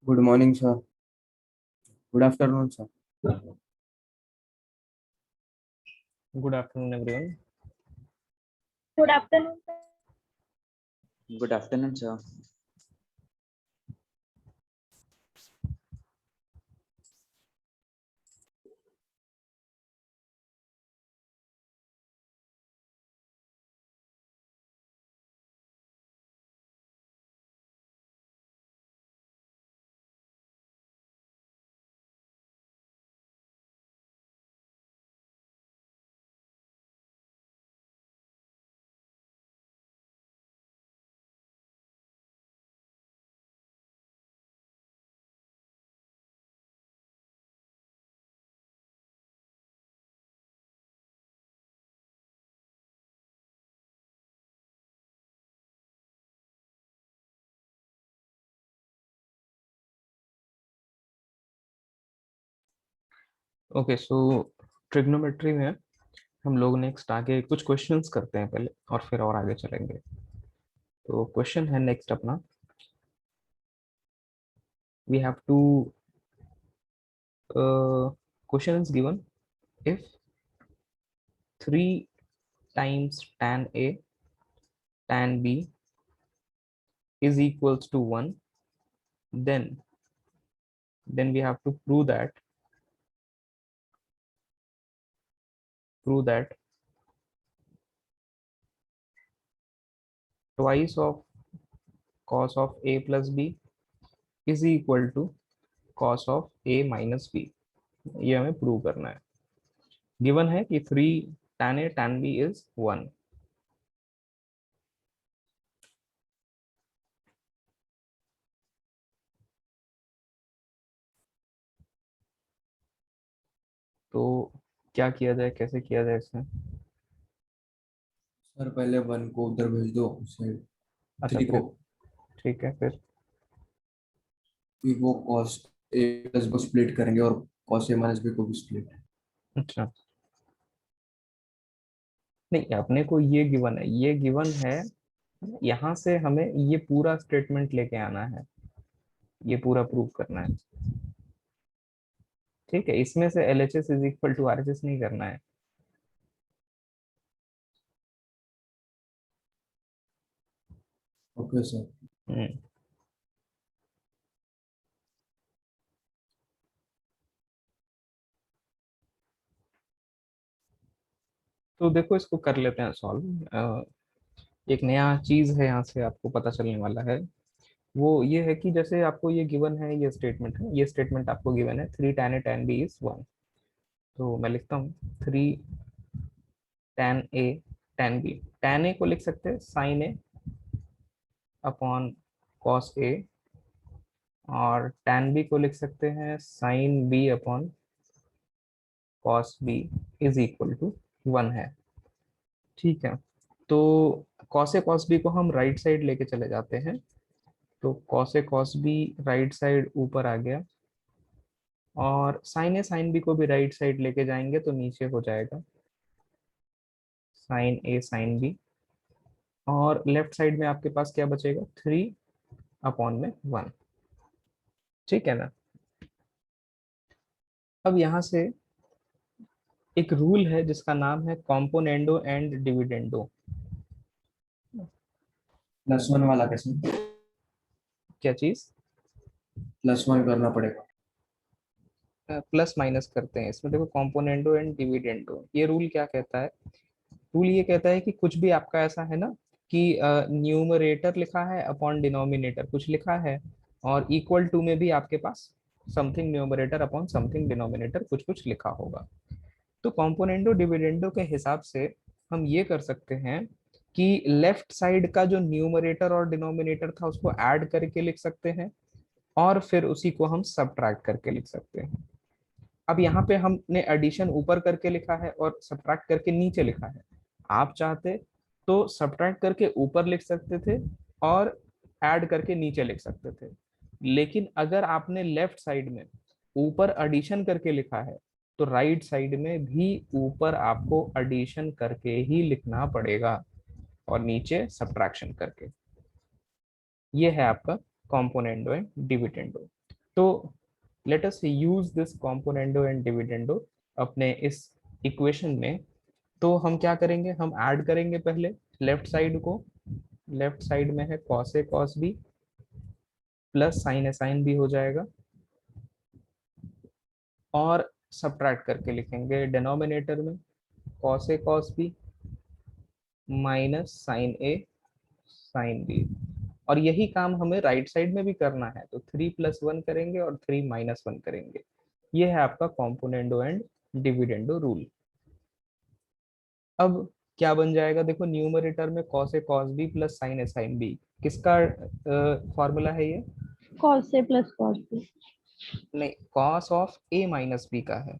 Good morning, sir. Good afternoon, sir. Good afternoon, everyone. Good afternoon, sir. Good afternoon, sir. Okay so trigonometry में हम लोग next आगे कुछ questions करते हैं पहले और फिर और आगे चलेंगे। तो क्वेश्चन है नेक्स्ट अपना, we have to question is given if 3 times tan a tan b is equals to 1, then we have to prove that twice of cos of a plus b is equal to cos of a minus b। ये हमें prove करना है। Given है कि 3 tan a tan b is 1। तो क्या किया जाए, कैसे किया जाए इसमें? सर पहले 1 को उधर भेज दो उसे अच्छा 3 को, ठीक है, फिर फिर वो cos a प्लस को स्प्लिट करेंगे और cos a माइनस b को भी स्प्लिट। अच्छा नहीं, अपने को ये गिवन है, ये गिवन है, यहाँ से हमें ये पूरा स्टेटमेंट लेके आना है, ये पूरा प्रूव करना है। ठीक है, इसमें से LHS is equal to RHS नहीं करना है। Okay sir. हम्म, तो देखो इसको कर लेते हैं सॉल्व। एक नया चीज है यहाँ से आपको पता चलने वाला है, वो ये है कि जैसे आपको ये गिवन है, ये स्टेटमेंट है, ये स्टेटमेंट आपको गिवन है 3 tan a tan b is 1। तो मैं लिखता हूँ 3 tan a tan b। tan a को लिख सकते हैं sin a upon cos a, और tan b को लिख सकते हैं sin b upon cos b is equal to 1 है। ठीक है, तो cos a cos b को हम राइट साइड लेके चले जाते हैं, तो cos a cos b right side ऊपर आ गया, और sin a sin b को भी राइट साइड लेके जाएंगे तो नीचे हो जाएगा sin a sin b, और लेफ्ट साइड में आपके पास क्या बचेगा 3 अपॉन में 1। ठीक है ना। अब यहाँ से एक रूल है जिसका नाम है कॉम्पोनेंडो एंड डिविडेंडो। +1 वाला कैसे? क्या चीज? +1 करना पड़ेगा। प्लस माइनस करते हैं इसमें। देखो कॉम्पोनेंडो एंड डिविडेंडो, ये रूल क्या कहता है? रूल ये कहता है कि कुछ भी आपका ऐसा है ना कि न्यूमरेटर लिखा है अपॉन डिनोमिनेटर कुछ लिखा है, और इक्वल टू में भी आपके पास something numerator upon something denominator कुछ कुछ लिखा होगा। तो कॉम्पोनेंडो डिविडेंडो के हिसाब से हम ये कर सकते हैं कि लेफ्ट साइड का जो न्यूमरेटर और डिनोमिनेटर था उसको ऐड करके लिख सकते हैं, और फिर उसी को हम सबट्रैक्ट करके लिख सकते हैं। अब यहाँ पे हमने एडिशन ऊपर करके लिखा है और सब्ट्रैक्ट करके नीचे लिखा है। आप चाहते तो सब्ट्रैक्ट करके ऊपर लिख सकते थे और ऐड करके नीचे लिख सकते थे, लेकिन अगर आपने लेफ्ट साइड में ऊपर एडिशन करके लिखा है तो राइट साइड में भी ऊपर आपको एडिशन करके ही लिखना पड़ेगा और नीचे सब्ट्रैक्शन करके। ये है आपका कॉम्पोनेंडो एंड डिविडेंडो। तो let us use this componendo and dividendo अपने इस इक्वेशन में। तो हम क्या करेंगे, हम ऐड करेंगे पहले लेफ्ट साइड को। लेफ्ट साइड में है cos A cos B plus sine A sine B हो जाएगा, और सब्ट्रैक्ट करके लिखेंगे डिनोमिनेटर में cos A cos B minus sine A sine B. और यही काम हमें राइट साइड में भी करना है, तो 3+1 करेंगे और 3-1 करेंगे। ये है आपका कॉम्पोनेंडो एंड डिविडेंडो रूल। अब क्या बन जाएगा, देखो न्यूमरेटर में cos ए cos b प्लस sin ए sin b, किसका फॉर्मूला है ये? cos A plus cos B. नहीं, cos of a minus b का है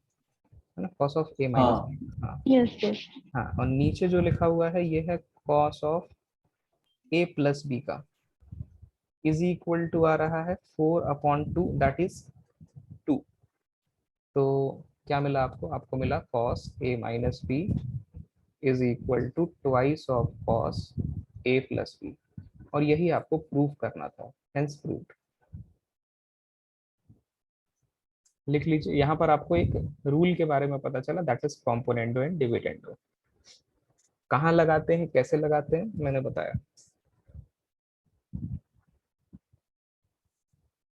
ना, cos ऑफ a माइनस हाँ b। हाँ Yes, yes. हाँ, और नीचे जो लिखा हुआ है ये है cos of a plus b का, इज इक्वल टू आ रहा है 4/2, दैट इज 2। तो क्या मिला आपको, आपको मिला cos a minus b is equal to twice of cos a plus b। और यही आपको प्रूव करना था, हेंस प्रूव्ड। लिख लीजिए, यहाँ पर आपको एक रूल के बारे में पता चला, that is componendo and dividendo. कहाँ लगाते हैं, कैसे लगाते हैं, मैंने बताया,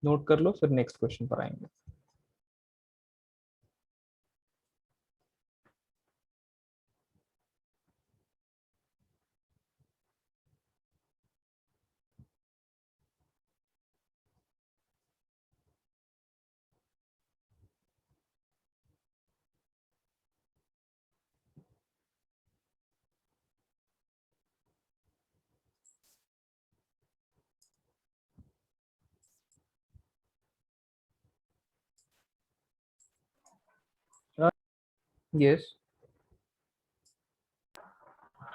नोट कर लो, फिर नेक्स्ट क्वेश्चन पर आएंगे। यस,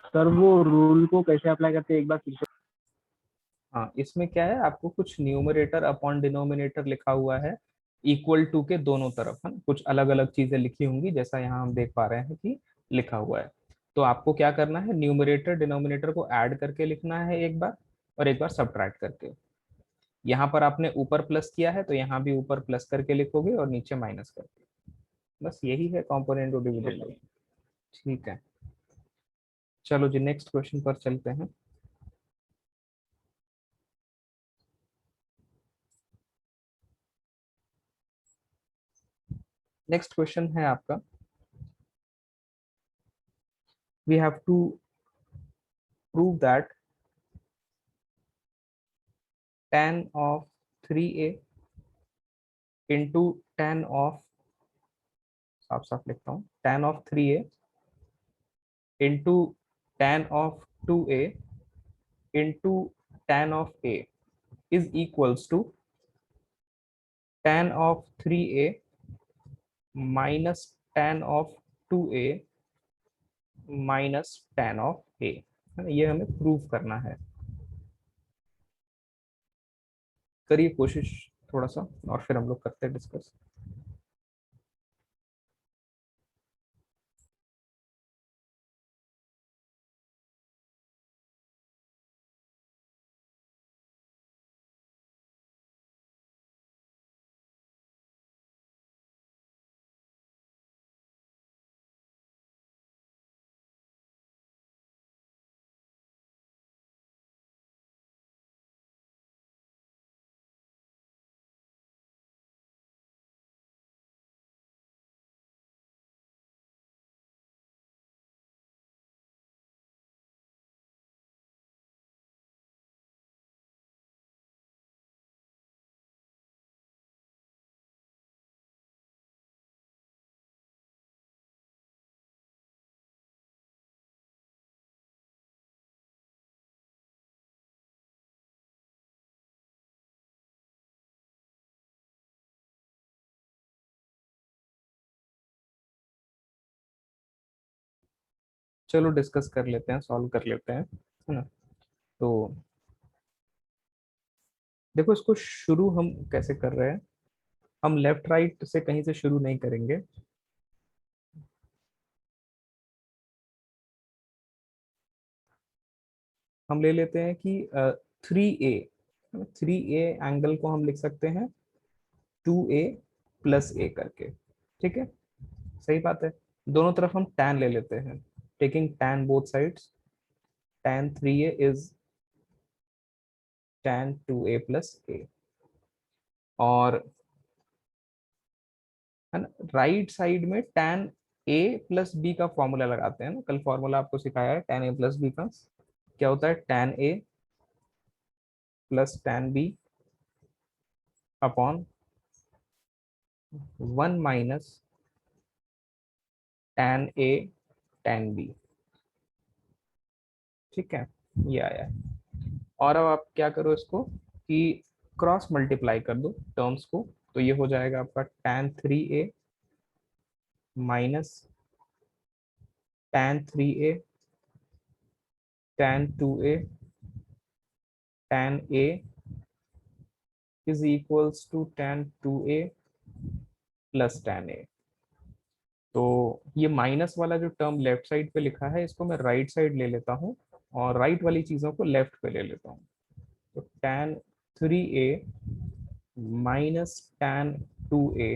सर वो रूल को कैसे अप्लाई करते हैं एक बार फिर से? हाँ इसमें क्या है, आपको कुछ न्यूमरेटर अपॉन डिनोमिनेटर लिखा हुआ है, इक्वल टू के दोनों तरफ है ना, कुछ अलग अलग चीजें लिखी होंगी, जैसा यहाँ हम देख पा रहे हैं कि लिखा हुआ है। तो आपको क्या करना है, न्यूमरेटर डिनोमिनेटर को ऐड करके लिखना है एक बार, और एक बार सब्ट्रैक्ट करके। यहाँ पर आपने ऊपर प्लस किया है तो यहाँ भी ऊपर प्लस करके लिखोगे और नीचे माइनस करके। बस यही है कॉम्पोनेंट और डिविडेंड। ठीक है, चलो जी नेक्स्ट क्वेश्चन पर चलते हैं। नेक्स्ट क्वेश्चन है आपका, we have to prove that tan of 3a into tan of, साफ साफ लिखता हूँ, tan of 3a into tan of 2a into tan of a is equals to tan of 3a minus tan of 2a minus tan of a, है ना, ये हमें prove करना है। करिए कोशिश थोड़ा सा, और फिर हम लोग करते हैं डिस्कस। चलो डिस्कस कर लेते हैं, सॉल्व कर लेते हैं, है ना। तो देखो इसको शुरू हम कैसे कर रहे हैं, हम लेफ्ट राइट से कहीं से शुरू नहीं करेंगे। हम ले लेते हैं कि 3a, 3a एंगल को हम लिख सकते हैं 2a प्लस a करके, ठीक है, सही बात है। दोनों तरफ हम tan ले लेते हैं, taking tan both sides, tan 3a is tan 2a plus a। और है ना, राइट साइड में tan a प्लस b का फॉर्मूला लगाते हैं ना, कल फॉर्मूला आपको सिखाया है tan a प्लस b का, क्या होता है tan a plus tan b upon 1 minus tan a tan b, ठीक है, ये आया है। और अब आप क्या करो इसको कि क्रॉस मल्टीप्लाई कर दो टर्म्स को, तो ये हो जाएगा आपका tan 3a minus tan 3a tan 2a tan a is equals to tan 2a plus tan a। तो ये माइनस वाला जो टर्म लेफ्ट साइड पे लिखा है इसको मैं राइट साइड ले लेता हूँ और राइट वाली चीजों को लेफ्ट पे ले लेता हूँ। तो tan 3a minus tan 2a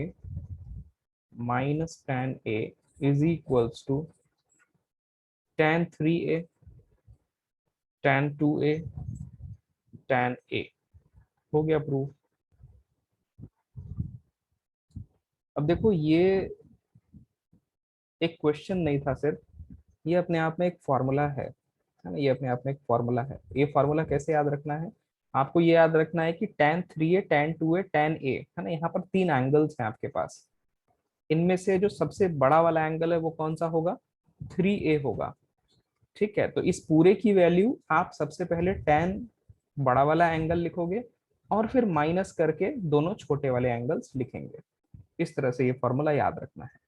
minus tan a is equals to tan 3a tan 2a tan a। हो गया प्रूफ। अब देखो ये एक क्वेश्चन नहीं था सिर्फ, ये अपने आप में एक फॉर्मूला है ना, ये अपने आप में एक फॉर्मूला है। ये फॉर्मूला कैसे याद रखना है, आपको ये याद रखना है कि tan 3a tan 2a tan a है ना, यहाँ पर तीन एंगल्स हैं आपके पास, इनमें से जो सबसे बड़ा वाला एंगल है वो कौन सा होगा, 3a होगा, ठीक है। तो इस पूरे की वैल्यू आप सबसे पहले tan बड़ा वाला एंगल लिखोगे और फिर माइनस करके दोनों छोटे वाले एंगल्स लिखेंगे। इस तरह से ये फॉर्मूला याद रखना है।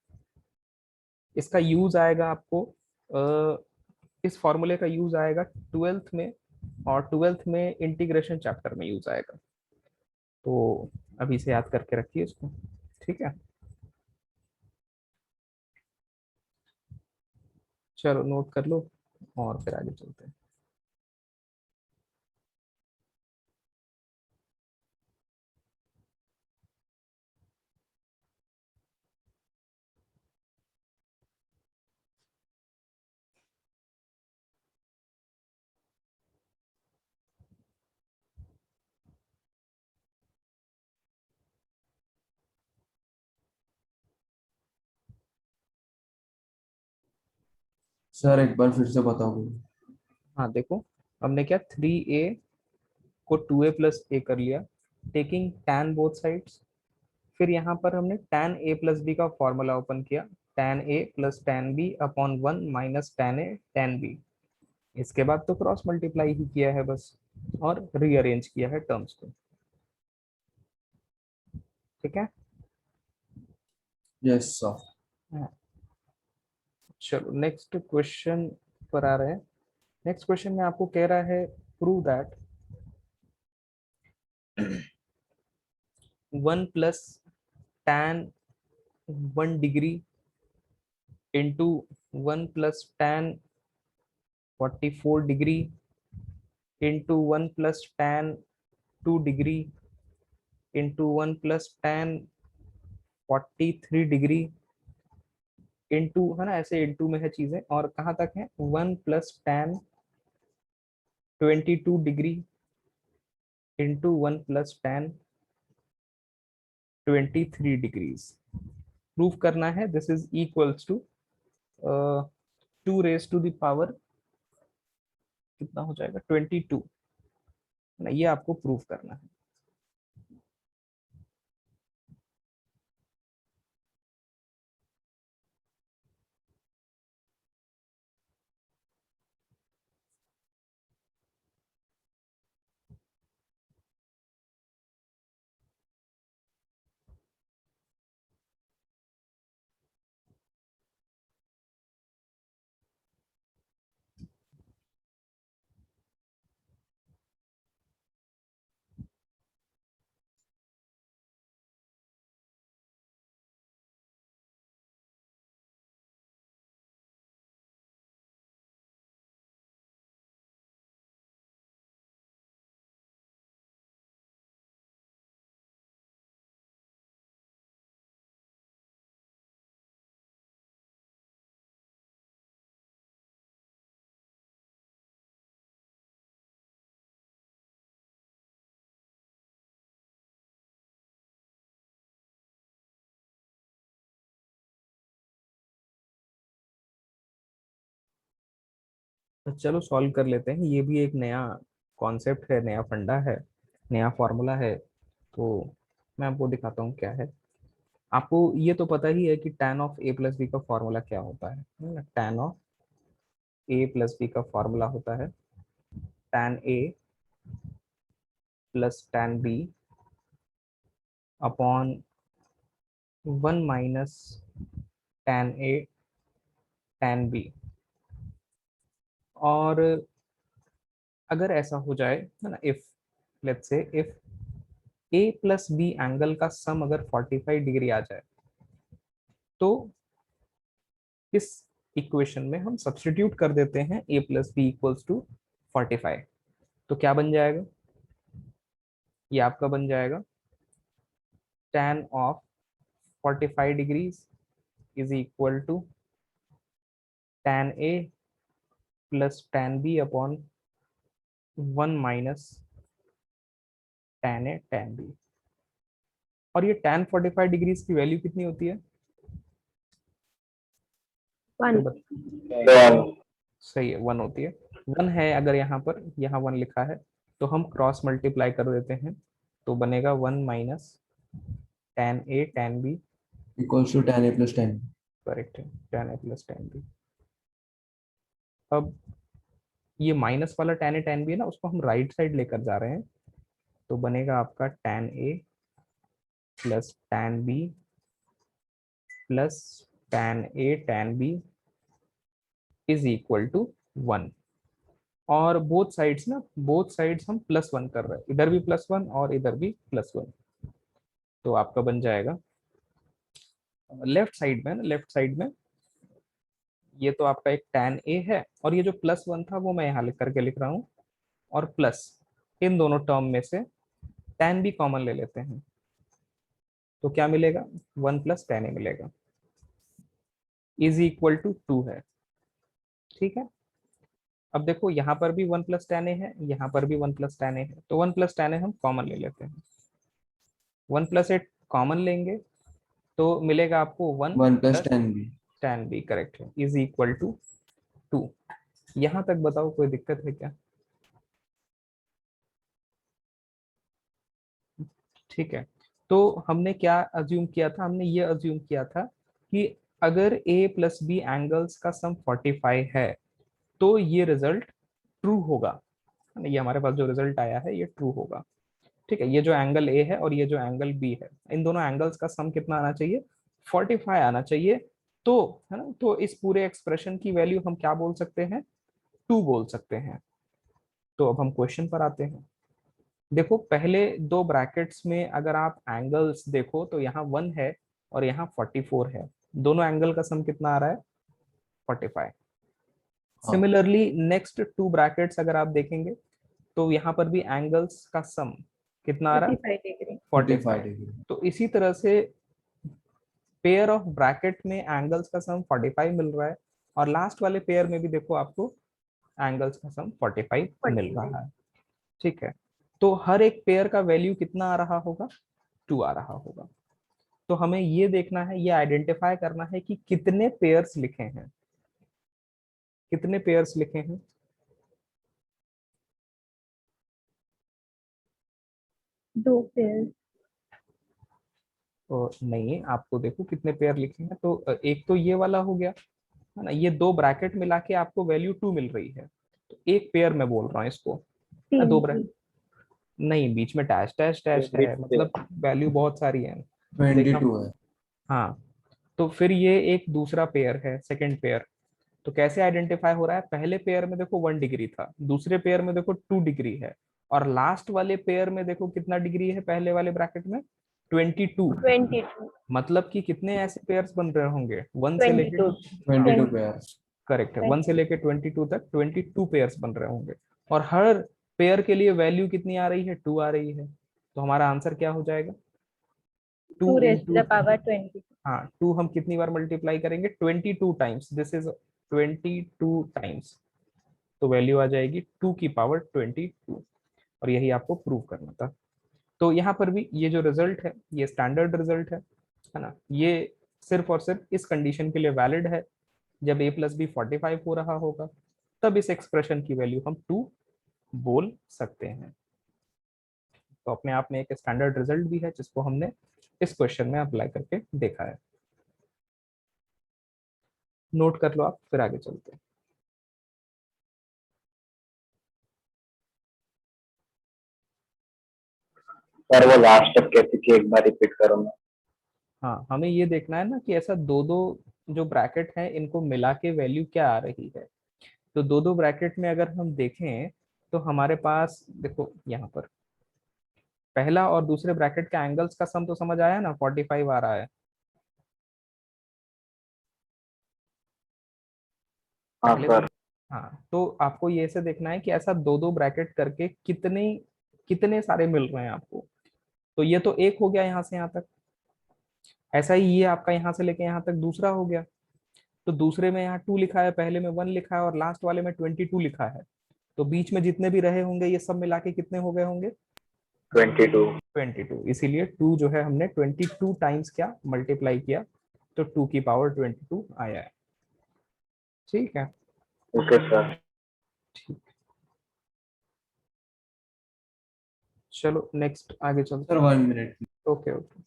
इसका यूज आएगा आपको इस फॉर्मूले का यूज आएगा ट्वेल्थ में, और ट्वेल्थ में इंटीग्रेशन चैप्टर में यूज आएगा। तो अभी से याद करके रखिए इसको, ठीक है। चलो नोट कर लो और फिर आगे चलते हैं। सर एक बार फिर से बताओ। हाँ देखो, हमने क्या 3a को 2a प्लस ए कर लिया, टेकिंग tan बोथ साइड्स। फिर यहाँ पर हमने tan a प्लस बी का फॉर्मूला ओपन किया, tan a plus tan b upon 1 minus tan a tan b। इसके बाद तो क्रॉस मल्टीप्लाई ही किया है बस, और रीअरेंज किया है टर्म्स को, ठीक है। Yes sir. हाँ, चलो नेक्स्ट क्वेश्चन पर आ रहे हैं। नेक्स्ट क्वेश्चन में आपको कह रहा है prove that 1 plus tan 1 degree into 1 plus tan 44 degree into 1 plus tan 2 degree into 1 plus tan 43 degree into, है ना, ऐसे इंटू में है चीजें, और कहाँ तक है 1 plus tan 22 degree into 1 plus tan 23 degrees. Proof करना है this is equals to 2 raise to the power कितना हो जाएगा 22, ना, ये आपको प्रूफ करना है। तो चलो सॉल्व कर लेते हैं। ये भी एक नया कॉन्सेप्ट है, नया फंडा है, नया फॉर्मूला है। तो मैं आपको दिखाता हूँ क्या है। आपको ये तो पता ही है कि tan of a plus B का फॉर्मूला क्या होता है ना। tan of a plus B का फॉर्मूला होता है tan a plus tan b upon 1 minus tan a tan b। और अगर ऐसा हो जाए है ना, if let's say if a plus B angle का सम अगर 45 डिग्री आ जाए, तो इस इक्वेशन में हम सब्स्टिट्यूट कर देते हैं a plus B equals to 45। तो क्या बन जाएगा, ये आपका बन जाएगा tan of 45 degrees is equal to tan a plus tan b upon 1 minus tan a tan b। और ये tan 45 डिग्रीज की वैल्यू कितनी होती है? वन। सही है, 1 होती है। 1 है अगर यहाँ पर, यहाँ 1 लिखा है, तो हम क्रॉस मल्टीप्लाई कर देते हैं, तो बनेगा 1 minus tan a tan b। Equals to tan a plus tan b। Correct है, tan a plus tan b। अब ये माइनस वाला tan a tan b है ना, उसको हम राइट साइड लेकर जा रहे हैं, तो बनेगा आपका tan a plus tan b plus tan a tan b is equal to 1। और बोथ साइड्स ना, बोथ साइड्स हम +1 कर रहे हैं, इधर भी +1 और इधर भी +1। तो आपका बन जाएगा लेफ्ट साइड में ना, लेफ्ट साइड में ये तो आपका एक tan a है, और ये जो +1 था वो मैं यहाँ लिख करके लिख रहा हूँ, और प्लस इन दोनों टर्म में से tan b कॉमन ले लेते हैं, तो क्या मिलेगा, 1 प्लस tan a मिलेगा, इज इक्वल टू 2 है। ठीक है, अब देखो यहाँ पर भी 1 प्लस tan a है, यहाँ पर भी 1 प्लस tan a है, तो 1 प्लस tan a हम कॉमन ले लेते हैं। 1 प्लस 8 कॉमन लेंगे तो मिलेगा आपको 1 1 plus plus tan b। tan b, correct है, इज इक्वल टू 2। यहाँ तक बताओ कोई दिक्कत है क्या? ठीक है, तो हमने क्या अज्यूम किया था, हमने ये अज्यूम किया था कि अगर a प्लस बी एंगल्स का सम 45 है तो ये रिजल्ट ट्रू होगा। ये हमारे पास जो रिजल्ट आया है ये ट्रू होगा। ठीक है, ये जो एंगल ए है और ये जो एंगल बी है, इन दोनों एंगल्स का सम कितना आना चाहिए, 45 आना चाहिए। तो है ना, तो इस पूरे एक्सप्रेशन की वैल्यू हम क्या बोल सकते हैं, 2 बोल सकते हैं। तो अब हम क्वेश्चन पर आते हैं। देखो पहले दो ब्रैकेट्स में अगर आप एंगल्स देखो तो यहाँ 1 है और यहाँ 44 है, दोनों एंगल का सम कितना आ रहा है, 45। हाँ। सिमिलरली नेक्स्ट 2 ब्रैकेट्स अगर आप देखेंगे तो यहाँ पर भी एंगल्स का सम कितना आ रहा है, 45 डिग्री। 45 45। डिग्री। तो इसी तरह से पेयर ऑफ ब्रैकेट में एंगल्स का सम 45 मिल रहा है, और लास्ट वाले पेयर में भी देखो आपको एंगल्स का सम 45 मिल 45। रहा है। ठीक है, तो हर एक पेयर का वैल्यू कितना आ रहा होगा, 2 आ रहा होगा। तो हमें ये देखना है, ये आइडेंटिफाई करना है कि कितने पेयर्स लिखे हैं, कितने पेयर्स लिखे हैं। दो पेयर। तो नहीं, आपको देखो कितने पेयर लिखे हैं, तो एक तो ये वाला हो गया है ना, ये दो ब्रैकेट मिला के आपको वैल्यू 2 मिल रही है, तो एक पेयर मैं बोल रहा हूँ इसको, दो ब्रैकेट तीन। नहीं, बीच में डैश डैश डैश है, मतलब वैल्यू बहुत सारी है। देखना, 22 है। हाँ, तो फिर ये एक दूसरा पेयर है, सेकंड पेयर। तो कैसे आइडेंटिफाई हो रहा है, पहले पेयर में देखो 1 डिग्री था, दूसरे पेयर में देखो 2 डिग्री है, और लास्ट वाले पेयर में देखो कितना डिग्री है, पहले वाले ब्रैकेट में 22। 22। मतलब कि कितने ऐसे पेयर्स बन रहे होंगे, 1 से लेके, 22। 22 पेयर। करेक्ट है, 1 से लेके 22 तक 22 पेयर्स बन रहे होंगे, और हर पेयर के लिए वैल्यू कितनी आ रही है, 2 आ रही है। तो हमारा आंसर क्या हो जाएगा, 2 2 raised to into, the power 20। हाँ 2 हम कितनी बार मल्टीप्लाई करेंगे, 22 टाइम्स, दिस इज 22 टाइम्स, तो वैल्यू आ जाएगी 2 की पावर 22। और यही आपको प्रूव करना था। तो यहाँ पर भी ये जो रिजल्ट है ये स्टैंडर्ड रिजल्ट है ना, ये सिर्फ और सिर्फ इस कंडीशन के लिए वैलिड है जब a प्लस बी 45 हो रहा होगा, तब इस एक्सप्रेशन की वैल्यू हम 2 बोल सकते हैं। तो अपने आप में एक स्टैंडर्ड रिजल्ट भी है जिसको हमने इस क्वेश्चन में अप्लाई करके देखा है। नोट कर लो आप, फिर आगे चलते हैं। सर वो लास्ट स्टेप कैसे की एक बार रिपीट करो ना। हाँ, हमें ये देखना है ना कि ऐसा दो दो जो ब्रैकेट है इनको मिला के वैल्यू क्या आ रही है। तो दो दो ब्रैकेट में अगर हम देखें तो हमारे पास देखो यहाँ पर पहला और दूसरे ब्रैकेट के एंगल्स का सम तो समझ आया ना, 45 आ रहा है। हाँ पहले सर। हाँ, तो आपको ये से देखना है कि ऐसा दो दो ब्रैकेट करके कितने कितने सारे मिल रहे हैं आपको। तो ये तो एक हो गया यहाँ से यहाँ तक, ऐसा ही ये आपका यहाँ से लेके यहाँ तक दूसरा हो गया। तो दूसरे में यहाँ 2 लिखा है, पहले में 1 लिखा है और लास्ट वाले में 22 लिखा है। तो बीच में जितने भी रहे होंगे ये सब मिला के कितने हो गए होंगे? 22। 22। इसीलिए 2 जो है हमने 22 टाइम्स क्या मल्टीप्लाई किया, तो 2 की पावर 22 आया है। ठीक है, ओके सर। ठीक। चलो नेक्स्ट आगे चलते सर हैं। 1 मिनट। Okay okay.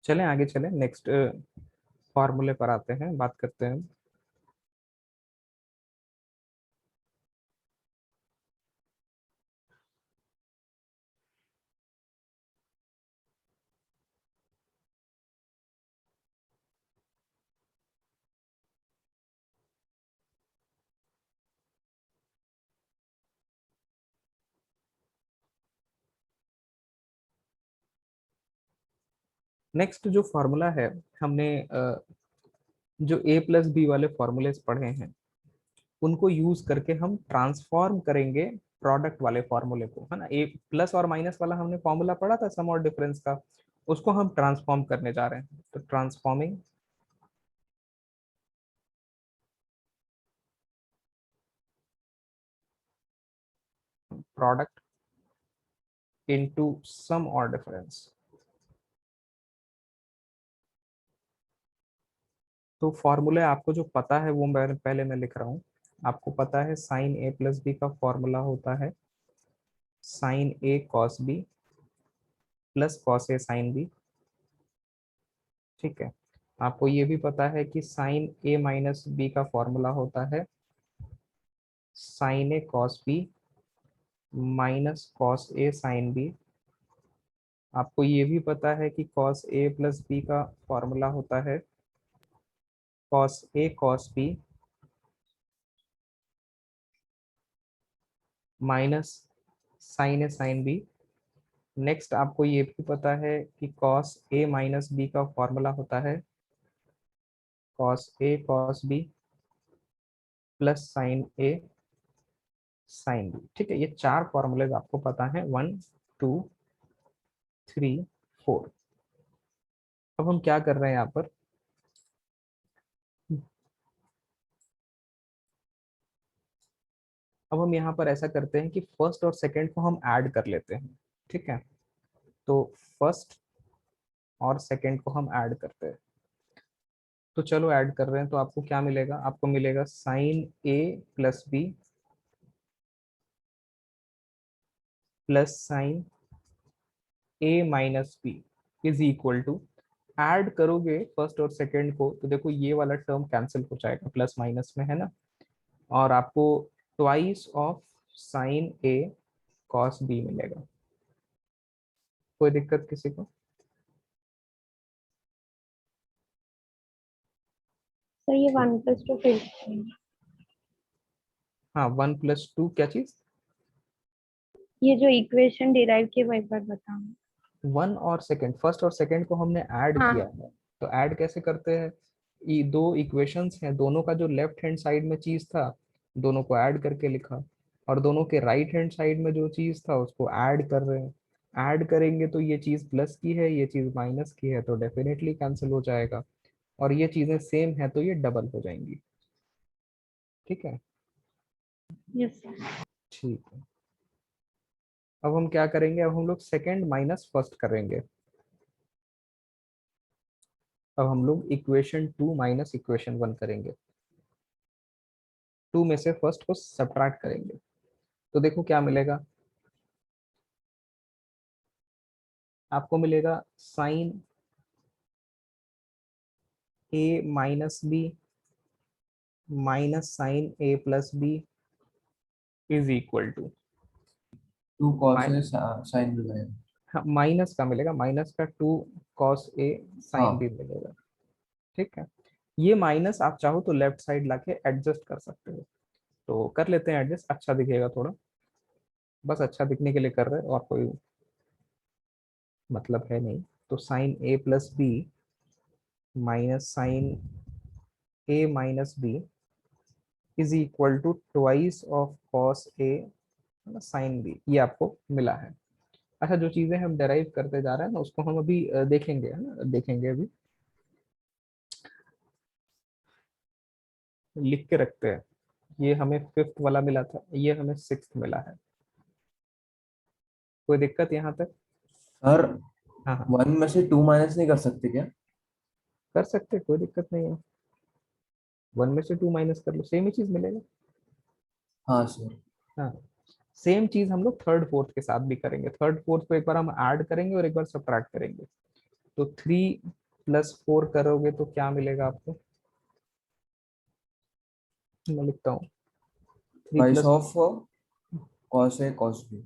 चलें आगे चलें, नेक्स्ट फॉर्मूले पर आते हैं, बात करते हैं। नेक्स्ट जो फॉर्मूला है, हमने जो a प्लस बी वाले फॉर्मूलेस पढ़े हैं उनको यूज करके हम ट्रांसफॉर्म करेंगे प्रोडक्ट वाले फॉर्मूले को, है ना। ए प्लस और माइनस वाला हमने फॉर्मूला पढ़ा था सम और डिफरेंस का, उसको हम ट्रांसफॉर्म करने जा रहे हैं। तो ट्रांसफॉर्मिंग प्रोडक्ट इनटू सम और डिफरेंस। तो फॉर्मूले आपको जो पता है वो मैं पहले मैं लिख रहा हूँ। आपको पता है साइन ए प्लस बी का फॉर्मूला होता है sine A cos B plus cos A sine B. ठीक है, आपको ये भी पता है कि साइन ए माइनस बी का फॉर्मूला होता है sine A cos B minus cos A sine B. आपको ये भी पता है कि कॉस ए प्लस बी का फॉर्मूला होता है cos A cos B minus sine A sine B. Next आपको ये भी पता है कि कॉस ए माइनस बी का फॉर्मूला होता है cos A cos B plus sine A sine B. ठीक है, ये 4 फॉर्मूलेज आपको पता है, 1 2 3 4। अब हम क्या कर रहे हैं यहाँ पर, अब हम यहाँ पर ऐसा करते हैं कि फर्स्ट और सेकंड को हम ऐड कर लेते हैं। ठीक है, तो फर्स्ट और सेकंड को हम ऐड करते हैं। तो चलो ऐड कर रहे हैं, तो आपको क्या मिलेगा, आपको मिलेगा sine A plus B plus sine A minus B is equal to, add करोगे फर्स्ट और सेकंड को तो देखो ये वाला टर्म कैंसिल हो जाएगा, प्लस माइनस में है ना, और आपको twice of sine A cos B मिलेगा। कोई दिक्कत किसी को? सर ये 1+2 फिर हाँ 1+2 क्या चीज? ये जो इक्वेशन डिराइव किए वो एक बार बताओ। वन और सेकंड, फर्स्ट और सेकंड को हमने ऐड हाँ। किया है, तो ऐड कैसे करते हैं, ये दो इक्वेशंस हैं, दोनों का जो लेफ्ट हैंड साइड में चीज था दोनों को ऐड करके लिखा, और दोनों के राइट हैंड साइड में जो चीज था उसको ऐड कर रहे हैं। ऐड करेंगे तो ये चीज प्लस की है, ये चीज माइनस की है, तो डेफिनेटली कैंसिल हो जाएगा, और ये चीजें सेम है तो ये डबल हो जाएंगी। ठीक है, यस। ठीक है। अब हम क्या करेंगे, अब हम लोग सेकंड माइनस फर्स्ट करेंगे। अब हम लोग इक्वेशन 2 माइनस इक्वेशन 1 करेंगे, 2 में से फर्स्ट को सब्ट्रैक्ट करेंगे, तो देखो क्या मिलेगा, आपको मिलेगा sine A minus B minus sine A plus B is equal to, 2 cos A sin B मिलेगा। माइनस का मिलेगा, माइनस का 2 कॉस ए साइन बी हाँ मिलेगा। ठीक है, ये माइनस आप चाहो तो लेफ्ट साइड लाके एडजस्ट कर सकते हो, तो कर लेते हैं एडजस्ट, अच्छा दिखेगा थोड़ा, बस अच्छा दिखने के लिए कर रहे हैं, और कोई मतलब है नहीं। तो sine A plus B minus sine A minus B is equal to twice of cos A sine B, ये आपको मिला है। अच्छा, जो चीजें हम डेराइव करते जा रहे हैं ना उसको हम अभी देखेंगे, है ना, देखेंगे अभी, लिख के रखते हैं। ये हमें फिफ्थ वाला मिला था, ये हमें सिक्स्थ मिला है। कोई दिक्कत यहाँ तक? सर, हाँ हाँ, 1 में से 2 माइनस नहीं कर सकते क्या? कर सकते, कोई दिक्कत नहीं है, 1 में से 2 माइनस कर लो, सेम ही चीज मिलेगा। हाँ सर। हाँ, सेम चीज हम लोग थर्ड फोर्थ के साथ भी करेंगे, थर्ड फोर्थ को एक बार हम ऐड करेंगे और एक बार सब्ट्रैक्ट करेंगे। तो 3+4 करोगे तो क्या मिलेगा आपको, मैं लिखता हूँ, three twice plus of cos A cos B।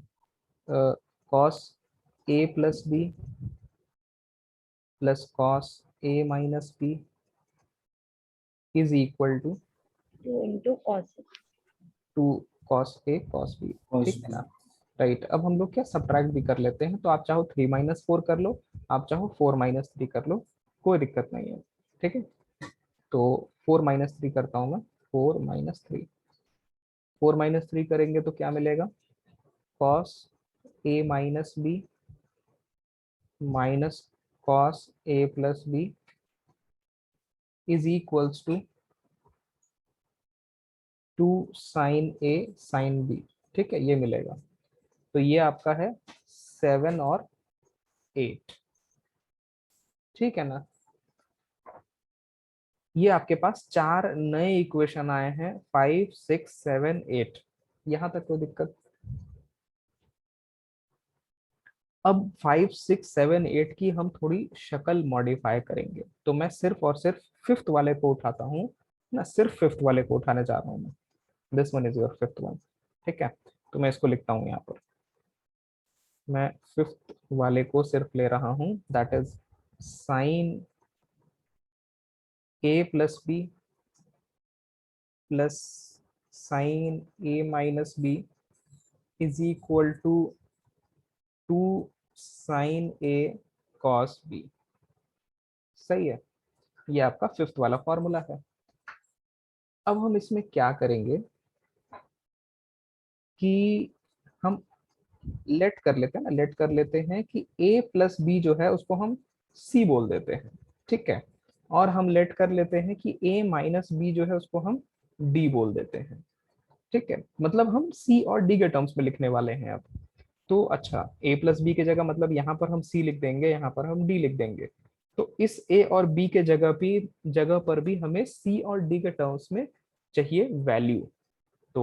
Cos A plus B plus cos A minus B is equal to 2 into cos A। 2 cos A cos B. cos ठीक है B। ना, राइट। अब हम लोग क्या सब्ट्रैक्ट भी कर लेते हैं, तो आप चाहो 3-4 कर लो, आप चाहो 4-3 कर लो, कोई दिक्कत नहीं है। ठीक है, तो 4-3 करता हूँ मैं, 4-3, 4-3 करेंगे तो क्या मिलेगा, cos A minus B minus cos A plus B is equals to 2 sine A sine B. ठीक है, ये मिलेगा, तो ये आपका है 7 और 8। ठीक है ना, ये आपके पास 4 नए इक्वेशन आए हैं, 5 6 7 8, यहाँ तक कोई दिक्कत? अब 5 6 7 8 की हम थोड़ी शक्ल मॉडिफाई करेंगे, तो मैं सिर्फ और सिर्फ फिफ्थ वाले को उठाता हूँ ना, सिर्फ फिफ्थ वाले को उठाने जा रहा हूँ मैं, this one is your fifth one. ठीक है, तो मैं इसको लिखता हूँ यहाँ पर, मैं फिफ्थ वाले को सिर्फ ले रहा हूँ, that is sine A plus B plus sine A minus B is equal to 2 sine A cos B. सही है, ये आपका फिफ्थ वाला फॉर्मूला है। अब हम इसमें क्या करेंगे कि हम लेट कर लेते हैं ना, लेट कर लेते हैं कि a प्लस बी जो है उसको हम c बोल देते हैं। ठीक है, और हम लेट कर लेते हैं कि a माइनस बी जो है उसको हम d बोल देते हैं। ठीक है, मतलब हम c और d के टर्म्स में लिखने वाले हैं अब। तो अच्छा, a प्लस बी की जगह मतलब यहाँ पर हम c लिख देंगे, यहाँ पर हम d लिख देंगे, तो इस ए और बी के जगह पर भी हमें सी और डी के टर्म्स में चाहिए वैल्यू। तो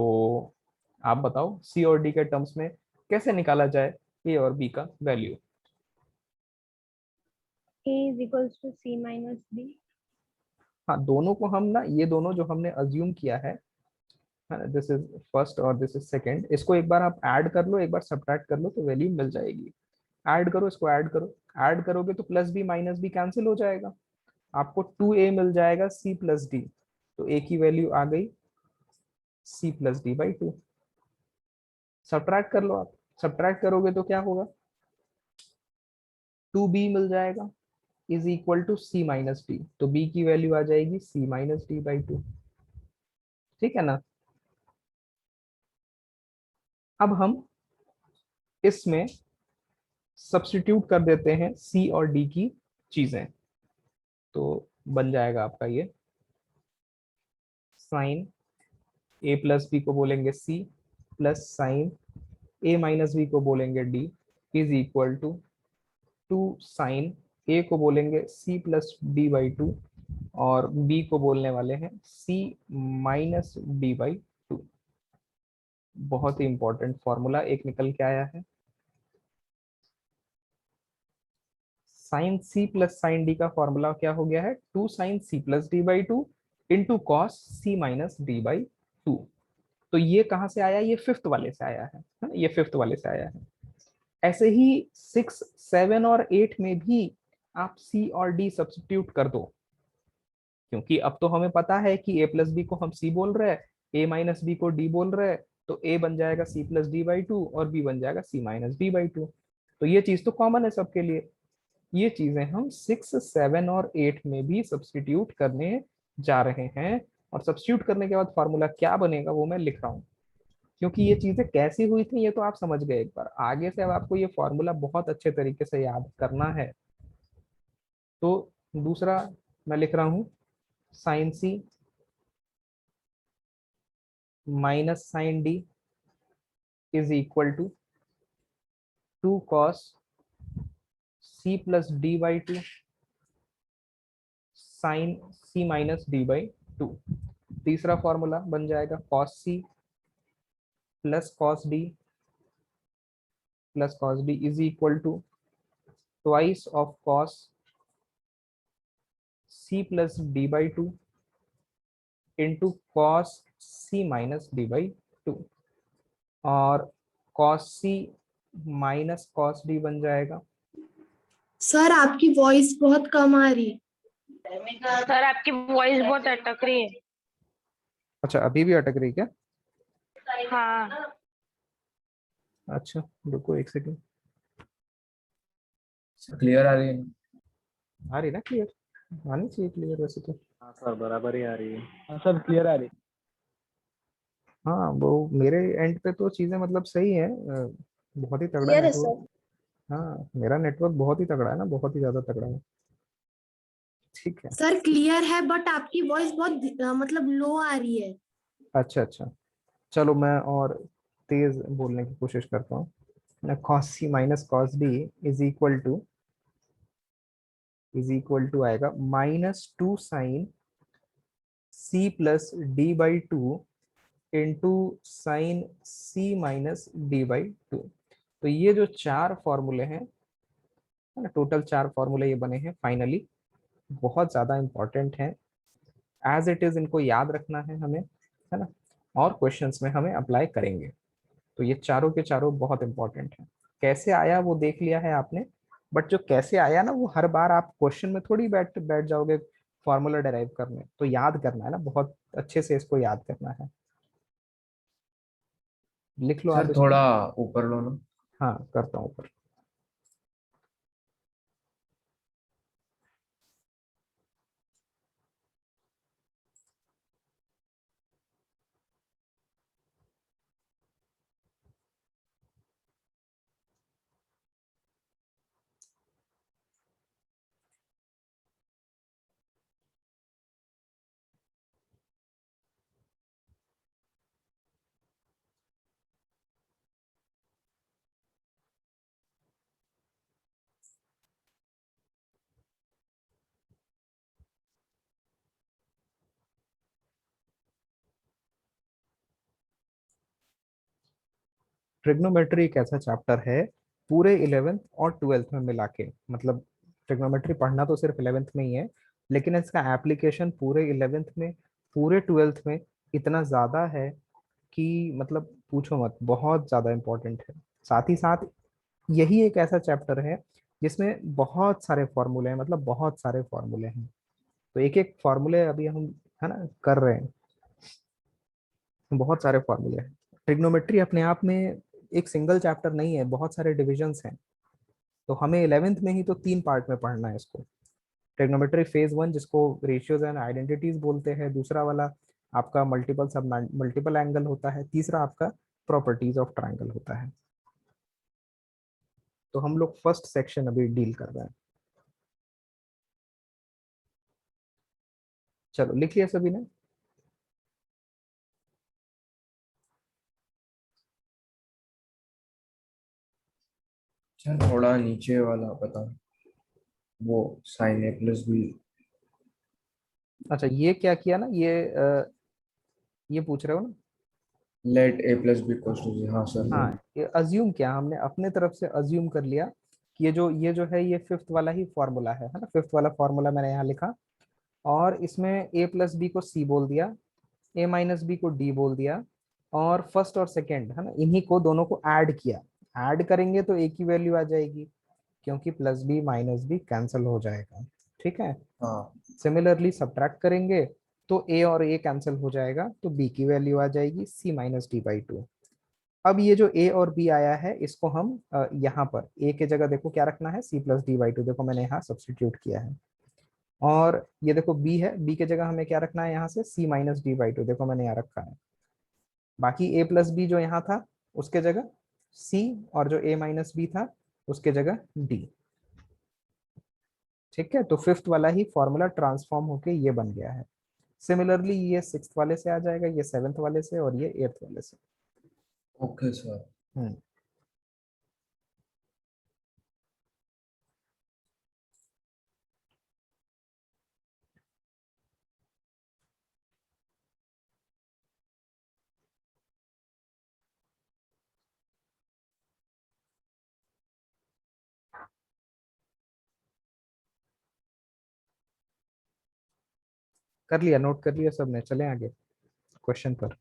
आप बताओ सी और डी के टर्म्स में कैसे निकाला जाए ए और बी का value. A is equals to C minus B. हाँ, दोनों को हम ना, ये दोनों जो हमने अज्यूम किया है, दिस इज फर्स्ट और दिस इज सेकंड, इसको एक बार आप ऐड कर लो, एक बार सब्ट्रैक्ट कर लो तो वैल्यू मिल जाएगी। ऐड करो, इसको ऐड करो, ऐड करोगे तो plus B minus B cancel हो जाएगा, आपको 2a मिल जाएगा c प्लस डी। तो a की वैल्यू आ गई c plus D by 2। Subtract कर लो, आप सब्ट्रैक्ट करोगे तो क्या होगा, 2b मिल जाएगा is equal to c minus डी। तो b की वैल्यू आ जाएगी c माइनस डी बाई 2। ठीक है ना। अब हम इसमें सब्स्टिट्यूट कर देते हैं c और d की चीजें, तो बन जाएगा आपका ये साइन a प्लस बी को बोलेंगे c plus sine a minus B को बोलेंगे d is equal to 2 sine a को बोलेंगे c प्लस डी बाई 2 और b को बोलने वाले हैं c माइनस डी बाई 2। बहुत ही इंपॉर्टेंट फॉर्मूला एक निकल के आया है। Sine c plus sine d का फॉर्मूला क्या हो गया है, 2 sine c plus D by 2 into cos c minus D by 2। तो ये कहाँ से आया, ये फिफ्थ वाले से आया है ना? ये फिफ्थ वाले से आया है। ऐसे ही 6, 7 और 8 में भी आप c और d सब्स्टिट्यूट कर दो, क्योंकि अब तो हमें पता है कि a प्लस बी को हम c बोल रहे हैं, a माइनस बी को d बोल रहे हैं, तो a बन जाएगा c प्लस डी बाई 2 और b बन जाएगा c माइनस डी बाई 2। तो ये चीज तो कॉमन है सबके लिए। ये चीजें हम 6, 7 और 8 में भी सब्स्टिट्यूट करने जा रहे हैं, और सब्स्टिट्यूट करने के बाद फॉर्मूला क्या बनेगा वो मैं लिख रहा हूँ, क्योंकि ये चीजें कैसी हुई थी ये तो आप समझ गए एक बार। आगे से अब आपको ये फॉर्मूला बहुत अच्छे तरीके से याद करना है। तो दूसरा मैं लिख रहा हूँ sine C minus sine D is equal to 2 cos C plus D by 2 sine C minus D by 2। तीसरा फॉर्मूला बन जाएगा cos C plus cos D is equal to twice of cos C plus D by 2 into cos C minus D by 2। और cos C minus cos D बन जाएगा, sir आपकी voice बहुत कम आ रही है। सर आपकी वॉइस बहुत अटक रही है। अच्छा अभी भी अटक रही क्या? हाँ अच्छा रुको एक सेकंड, क्लियर आ रही है? आ रही ना क्लियर, आनी चाहिए क्लियर वैसे तो। हाँ सर बराबर ही आ रही है। हाँ सर क्लियर आ रही है। हाँ वो मेरे एंड पे तो चीजें मतलब सही है, बहुत ही तगड़ा क्लियर है नेटवर्क। सर। हाँ मेरा नेटवर्क बहुत ही तगड़ा है ना, बहुत ही ज्यादा तगड़ा है। ठीक है। सर क्लियर है बट आपकी वॉइस बहुत मतलब लो आ रही है। अच्छा अच्छा, चलो मैं और तेज बोलने की कोशिश करता हूँ ना। Cos C minus cos D is equal to आएगा -2 sine C plus D by 2 into sine C minus D by 2। तो ये जो चार फॉर्मूले हैं ना, टोटल चार फॉर्मूले ये बने हैं फाइनली, बहुत ज्यादा इंपॉर्टेंट हैं। एज इट इज इनको याद रखना है हमें, है ना, और क्वेश्चंस में हमें अप्लाई करेंगे। तो ये चारों के चारों बहुत इंपॉर्टेंट हैं। कैसे आया वो देख लिया है आपने, बट जो कैसे आया ना, वो हर बार आप क्वेश्चन में थोड़ी बैठ बैठ जाओगे फॉर्मूला डेराइव करने, तो याद करना है ना, बहुत अच्छे से इसको याद करना है। लिख लो आप सर इसको। थोड़ा ऊपर लो ना। हाँ करता हूँ ऊपर। ट्रिग्नोमेट्री एक ऐसा चैप्टर है पूरे 11th और 12th में मिला के, मतलब ट्रिग्नोमेट्री पढ़ना तो सिर्फ 11th में ही है, लेकिन इसका एप्लीकेशन पूरे 11th में, पूरे 12th में इतना ज्यादा है कि मतलब पूछो मत, बहुत ज्यादा इंपॉर्टेंट है। साथ ही साथ यही एक ऐसा चैप्टर है जिसमें बहुत सारे फॉर्मूले हैं, मतलब बहुत सारे फॉर्मूले हैं। तो एक एक फॉर्मूले अभी हम, है ना, कर रहे हैं, बहुत सारे फॉर्मूले हैं। ट्रिग्नोमेट्री अपने आप में एक सिंगल चैप्टर नहीं है, बहुत सारे डिविजन्स हैं। तो हमें 11th में ही तो 3 पार्ट में पढ़ना है इसको। ट्रिग्नोमेट्री फेज 1 जिसको रेशियोज एंड आइडेंटिटीज बोलते हैं, दूसरा वाला आपका मल्टीपल एंगल होता है, तीसरा आपका प्रॉपर्टीज ऑफ ट्राइंगल होता है। तो हम लोग फर्स्ट सेक्शन अभी डील कर रहे हैं। चलो लिख लिया सभी ने? चल थोड़ा नीचे वाला बता, वो साइन ए प्लस बी। अच्छा ये क्या किया ना, ये पूछ रहे हो ना? Let A plus B equals to जी, हाँ सर। हाँ, ये अज्यूम किया हमने अपने तरफ से, अज्यूम कर लिया कि ये जो है ये फिफ्थ वाला ही फॉर्मूला है ना, फिफ्थ वाला फॉर्मूला मैंने यहाँ लिखा, और इसमें ए प्लस बी को सी बोल दिया, ए माइनस बी को डी बोल दिया, और फर्स्ट और सेकंड है ना, इन्हीं को दोनों को ऐड किया। ऐड करेंगे तो एक ही वैल्यू आ जाएगी, क्योंकि plus B minus B cancel हो जाएगा, ठीक है। हाँ सिमिलरली सब्ट्रैक्ट करेंगे तो ए और ए कैंसिल हो जाएगा, तो बी की वैल्यू आ जाएगी सी माइनस डी बाई टू। अब ये जो ए और बी आया है इसको हम यहाँ पर ए के जगह देखो क्या रखना है, C plus D by two, देखो मैंने यहाँ सब्सटीट्यूट किया है। और ये देखो बी है, बी के जगह हमें क्या रखना है यहाँ से, सी माइनस डी बाई टू, देखो मैंने यहाँ रखा है। बाकी ए प्लस बी जो यहाँ था उसके जगह सी, और जो ए माइनस बी था उसके जगह डी, ठीक है। तो फिफ्थ वाला ही फॉर्मूला ट्रांसफॉर्म होके ये बन गया है। सिमिलरली ये सिक्स्थ वाले से आ जाएगा, ये सेवेंथ वाले से, और ये एट्थ वाले से। Okay sir. हम्म। कर लिया, नोट कर लिया सबने? चले आगे क्वेश्चन पर।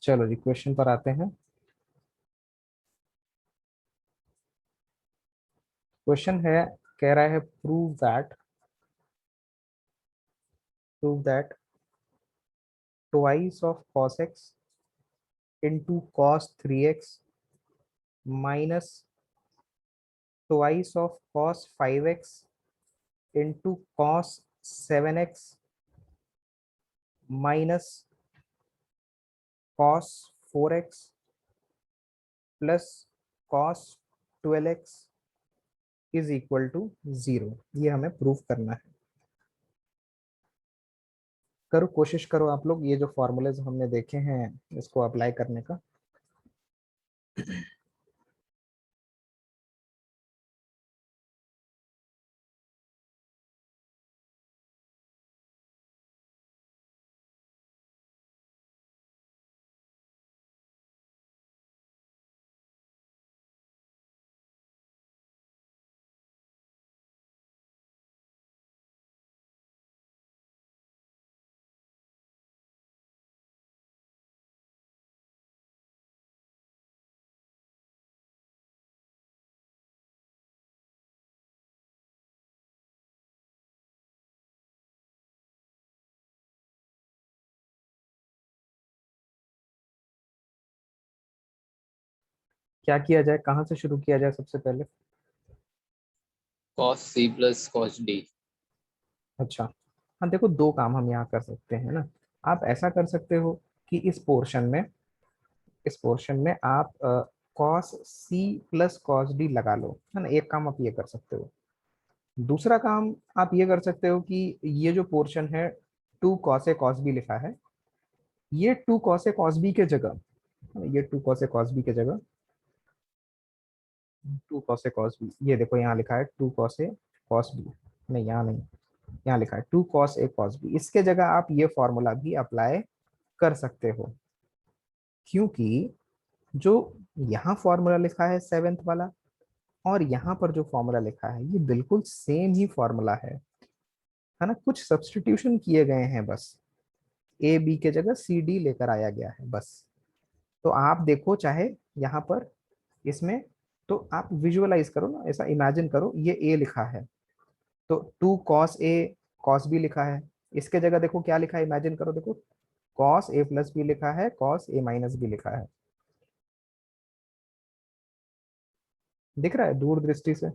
चलो जी क्वेश्चन पर आते हैं। क्वेश्चन है, कह रहा है prove that twice of cos x into cos 3x minus twice of cos 5x into cos 7x minus cos 4x plus cos 12x is equal to 0। ये हमें प्रूव करना है। करो, कोशिश करो आप लोग, ये जो फॉर्मूलेज हमने देखे हैं इसको अप्लाई करने का। क्या किया जाए, कहाँ से शुरू किया जाए सबसे पहले? cos c plus cos d। अच्छा, हाँ देखो, दो काम हम यहाँ कर सकते हैं ना। आप ऐसा कर सकते हो कि इस पोर्शन में आप cos c plus cos d लगा लो, है ना। एक काम आप ये कर सकते हो। दूसरा काम आप ये कर सकते हो कि ये जो पोर्शन है 2 cos a cos b लिखा है, ये 2 cos a cos b के जगह ये 2 cos A cos B की जगह 2 cos A cos B, ये देखो यहाँ लिखा है 2 cos A cos B, नहीं यहाँ नहीं, यहाँ लिखा है 2 cos A cos B। इसके जगह आप ये फॉर्मूला भी अप्लाई कर सकते हो, क्योंकि जो यहाँ फॉर्मूला लिखा है सेवेंथ वाला और यहाँ पर जो फॉर्मूला लिखा है ये बिल्कुल सेम ही फॉर्मूला है ना, कुछ सब्स्टिट्यूशन किए गए हैं बस, ए बी के जगह सी डी लेकर आया गया है बस। तो आप देखो चाहे यहाँ पर इसमें, तो आप विजुअलाइज करो ना, ऐसा इमेजिन करो ये ए लिखा है तो 2 cos A cos B लिखा है, इसके जगह देखो क्या लिखा है, इमेजिन करो, देखो cos A प्लस बी लिखा है, cos A माइनस बी लिखा है, दिख रहा है दूर दृष्टि से?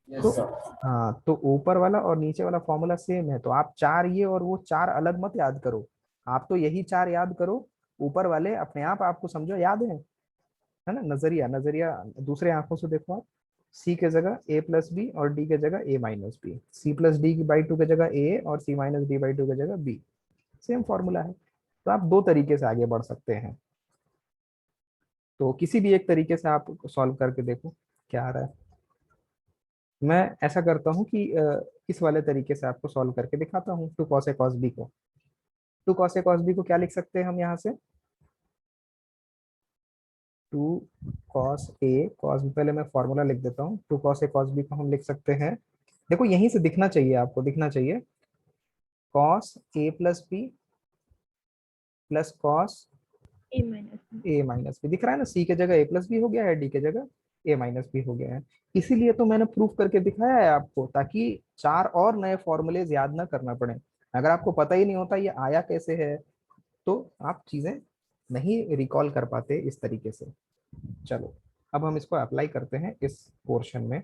तो यस सर। हाँ, तो ऊपर वाला और नीचे वाला फॉर्मूला सेम है, तो आप चार ये और वो चार अलग मत याद करो, आप तो यही चार याद करो, ऊपर वाले अपने आप आपको समझो याद है ना। नजरिया नजरिया दूसरे आंखों से देखो आप, सी के जगह ए प्लस बी और डी के जगह A minus B, C plus D by two के जगह ए और C minus D by two के जगह बी, सेम फॉर्मूला है। तो आप दो तरीके से आगे बढ़ सकते हैं, तो किसी भी एक तरीके से आप सॉल्व करके देखो क्या आ रहा है। मैं ऐसा करता हूँ कि इस वाले तरीके से आपको सॉल्व करके दिखाता हूँ, two cos A cos B को। Two cos A cos B को क्या लिख सकते हैं हम यहाँ से, two cos A cos B, पहले मैं फॉर्मूला लिख देता हूँ, two cos A cos B को हम लिख सकते हैं, देखो यहीं से दिखना चाहिए, आपको दिखना चाहिए, cos A plus B plus cos A minus A minus B, दिख रहा है ना, सी के जगह ए प्लस बी हो गया है, डी के जगह ए माइनस बी हो गया है। इसीलिए तो मैंने प्रूफ करके दिखाया है आपको, ताकि चार और नए फॉर्मूलेज याद ना करना पड़े। अगर आपको पता ही नहीं होता ये आया कैसे है, तो आप चीजें नहीं रिकॉल कर पाते इस तरीके से। चलो अब हम इसको अप्लाई करते हैं इस पोर्शन में,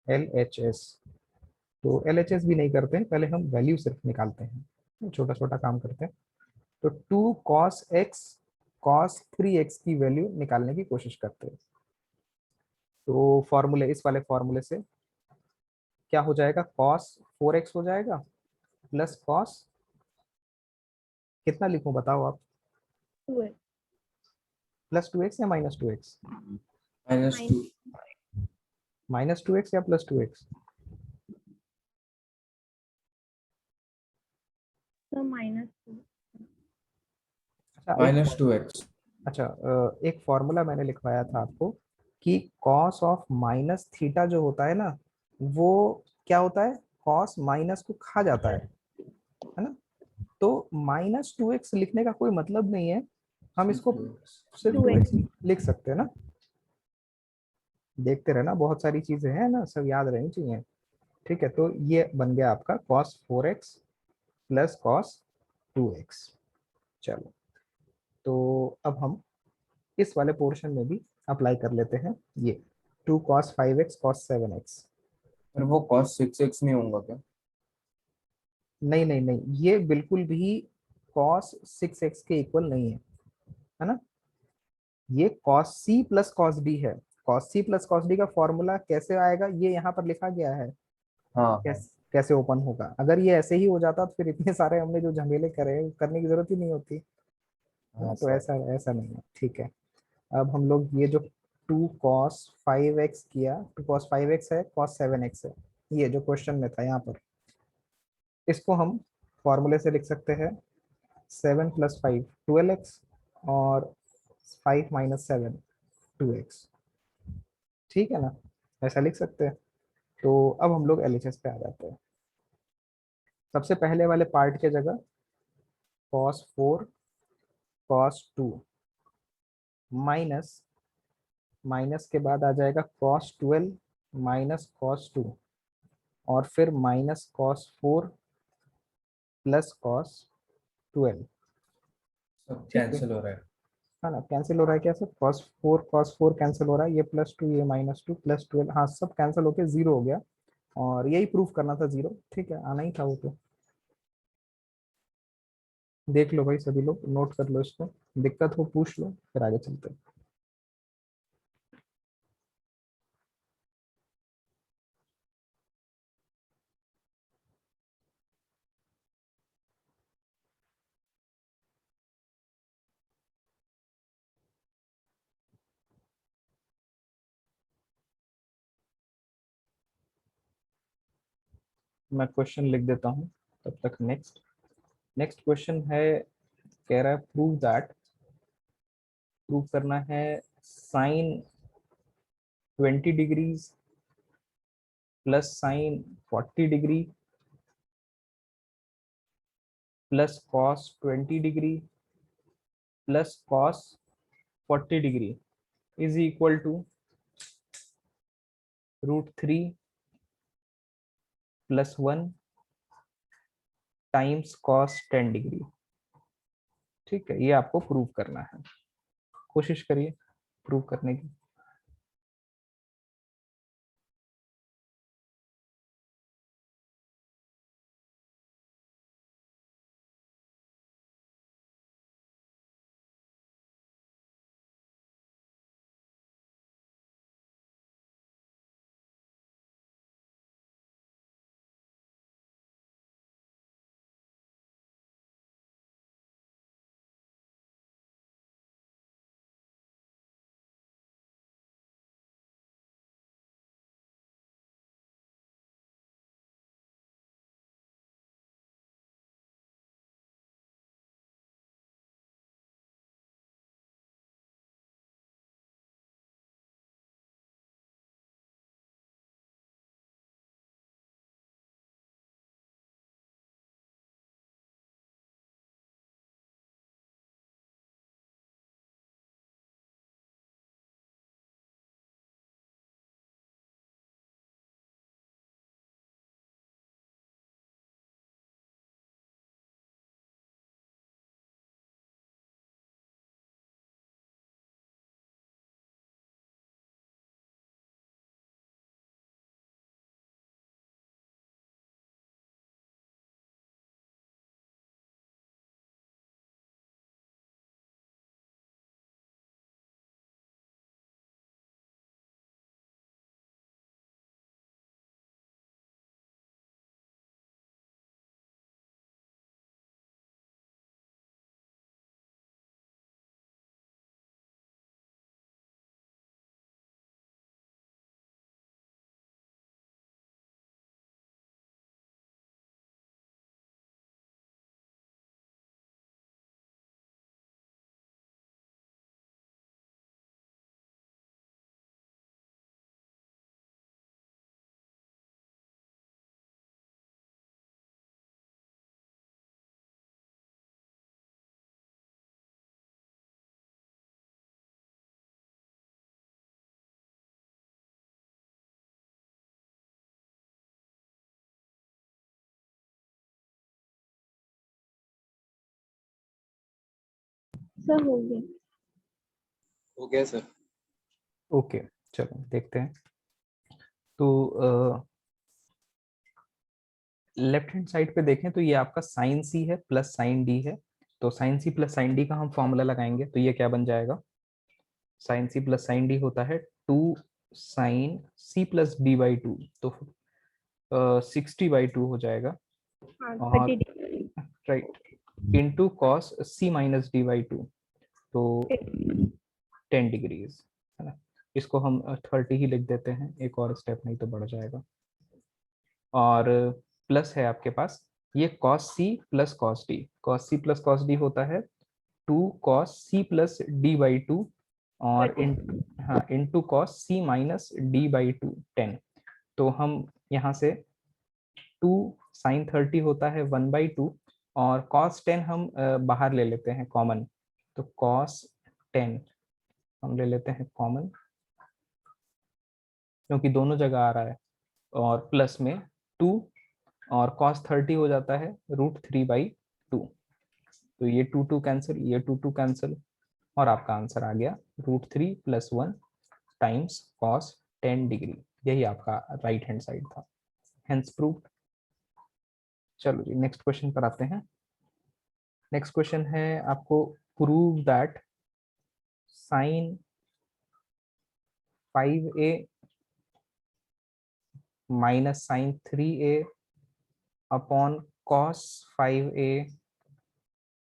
एल एच एस। तो एल एच एस भी नहीं करते हैं, पहले हम वैल्यू सिर्फ निकालते हैं, छोटा छोटा काम करते हैं। तो 2 cos x cos 3x की वैल्यू निकालने की कोशिश करते हैं। तो फॉर्मूले, इस वाले फॉर्मूले से क्या हो जाएगा, cos 4x हो जाएगा प्लस cos, कितना लिखूं बताओ आप, 2x प्लस 2x या माइनस 2x, -2। माइनस 2x या प्लस 2x, so -2। अच्छा एक, -2x। अच्छा एक फॉर्मूला मैंने लिखवाया था आपको कि cos ऑफ माइनस थीटा जो होता है ना, वो क्या होता है, cos माइनस को खा जाता है ना। तो -2x लिखने का कोई मतलब नहीं है, हम इसको सिर्फ 2x 2x लिख सकते हैं ना। देखते रहना, बहुत सारी चीजें हैं ना, सब याद रहनी चाहिए। ठीक है, तो ये बन गया आपका cos 4x plus cos 2x। चलो, तो अब हम इस वाले पोर्शन में भी अप्लाई कर लेते हैं, ये 2 cos 5x cos 7x। पर वो cos 6x नहीं होगा क्या? नहीं नहीं नहीं, ये बिल्कुल भी cos 6x के इक्वल नहीं है ना, ये cos c plus cos d है। cos c plus cos d का फॉर्मूला कैसे आएगा, ये यहाँ पर लिखा गया है, हाँ कैसे ओपन होगा। अगर ये ऐसे ही हो जाता तो फिर इतने सारे हमने जो झमेले करे करने की जरूरत ही नहीं होती, है ना। हाँ तो सर। ऐसा ऐसा नहीं है, ठीक है। अब हम लोग ये जो 2 cos 5x किया, 2 cos 5x है, cos 7x है, ये जो क्वेश्चन में था यहाँ पर, इसको हम फॉर्मूले से लिख सकते हैं, 7 प्लस 5 12x और 5 माइनस 7 2x, ठीक है ना, ऐसा लिख सकते हैं। तो अब हम लोग एलएचएस पे आ जाते हैं। सबसे पहले वाले पार्ट के जगह cos 4 cos 2 माइनस, माइनस के बाद आ जाएगा cos 12 माइनस cos 2 और फिर माइनस cos 4 प्लस cos 12, सब ठीक है। कैंसिल हो रहा है। हाँ ना, कैंसिल हो रहा है क्या सब, cos 4 कैंसिल हो रहा है, ये प्लस 2 ये माइनस 2 प्लस 12, हाँ सब कैंसिल होके जीरो हो गया, और यही प्रूफ करना था जीरो, ठीक है, आना ही था वो तो। देख लो भाई सभी लोग, नोट कर लो इसको, दिक्कत हो पूछ लो, फिर आगे चलते हैं। मैं क्वेश्चन लिख देता हूँ तब तक। नेक्स्ट क्वेश्चन है, कह रहा है प्रूव करना है sine 20 degrees plus sine 40 degree plus cos 20 degree plus cos 40 degree is equal to √3 plus 1 times cos 10 degree. ठीक है, ये आपको प्रूव करना है। कोशिश करिए प्रूव करने की। सर हो गया। हो गया सर। ओके, चलो देखते हैं। तो लेफ्ट हैंड साइड पे देखें तो ये आपका साइन सी है प्लस साइन डी है। तो sine C plus sine D का हम फॉर्मूला लगाएंगे, तो ये क्या बन जाएगा? Sine C plus sine D होता है 2 sine C plus D by 2, तो 60/2 हो जाएगा। हाँ और 30 degree. Right, into cos C minus D by 2, तो 10 डिग्रीज है ना। इसको हम 30 ही लिख देते हैं, एक और स्टेप नहीं तो बढ़ जाएगा। और प्लस है आपके पास ये cos c plus cos d। cos c plus cos d होता है 2 cos c plus d by 2 और हाँ into cos c minus d by 2 10। तो हम यहाँ से 2 sin 30 होता है 1/2 और cos 10 हम बाहर ले लेते हैं कॉमन, तो cos 10 हम ले लेते हैं कॉमन क्योंकि दोनों जगह आ रहा है, और प्लस में 2 और cos 30 हो जाता है √3/2। तो ये 2 कैंसिल, ये 2 कैंसिल, और आपका आंसर आ गया √3 प्लस 1 टाइम्स cos 10 डिग्री। यही आपका राइट हैंड साइड था, हेंस प्रूव्ड। चलो जी नेक्स्ट क्वेश्चन पर आते हैं। नेक्स्ट क्वेश्चन है आपको prove that sine 5a minus sine 3a upon cos 5a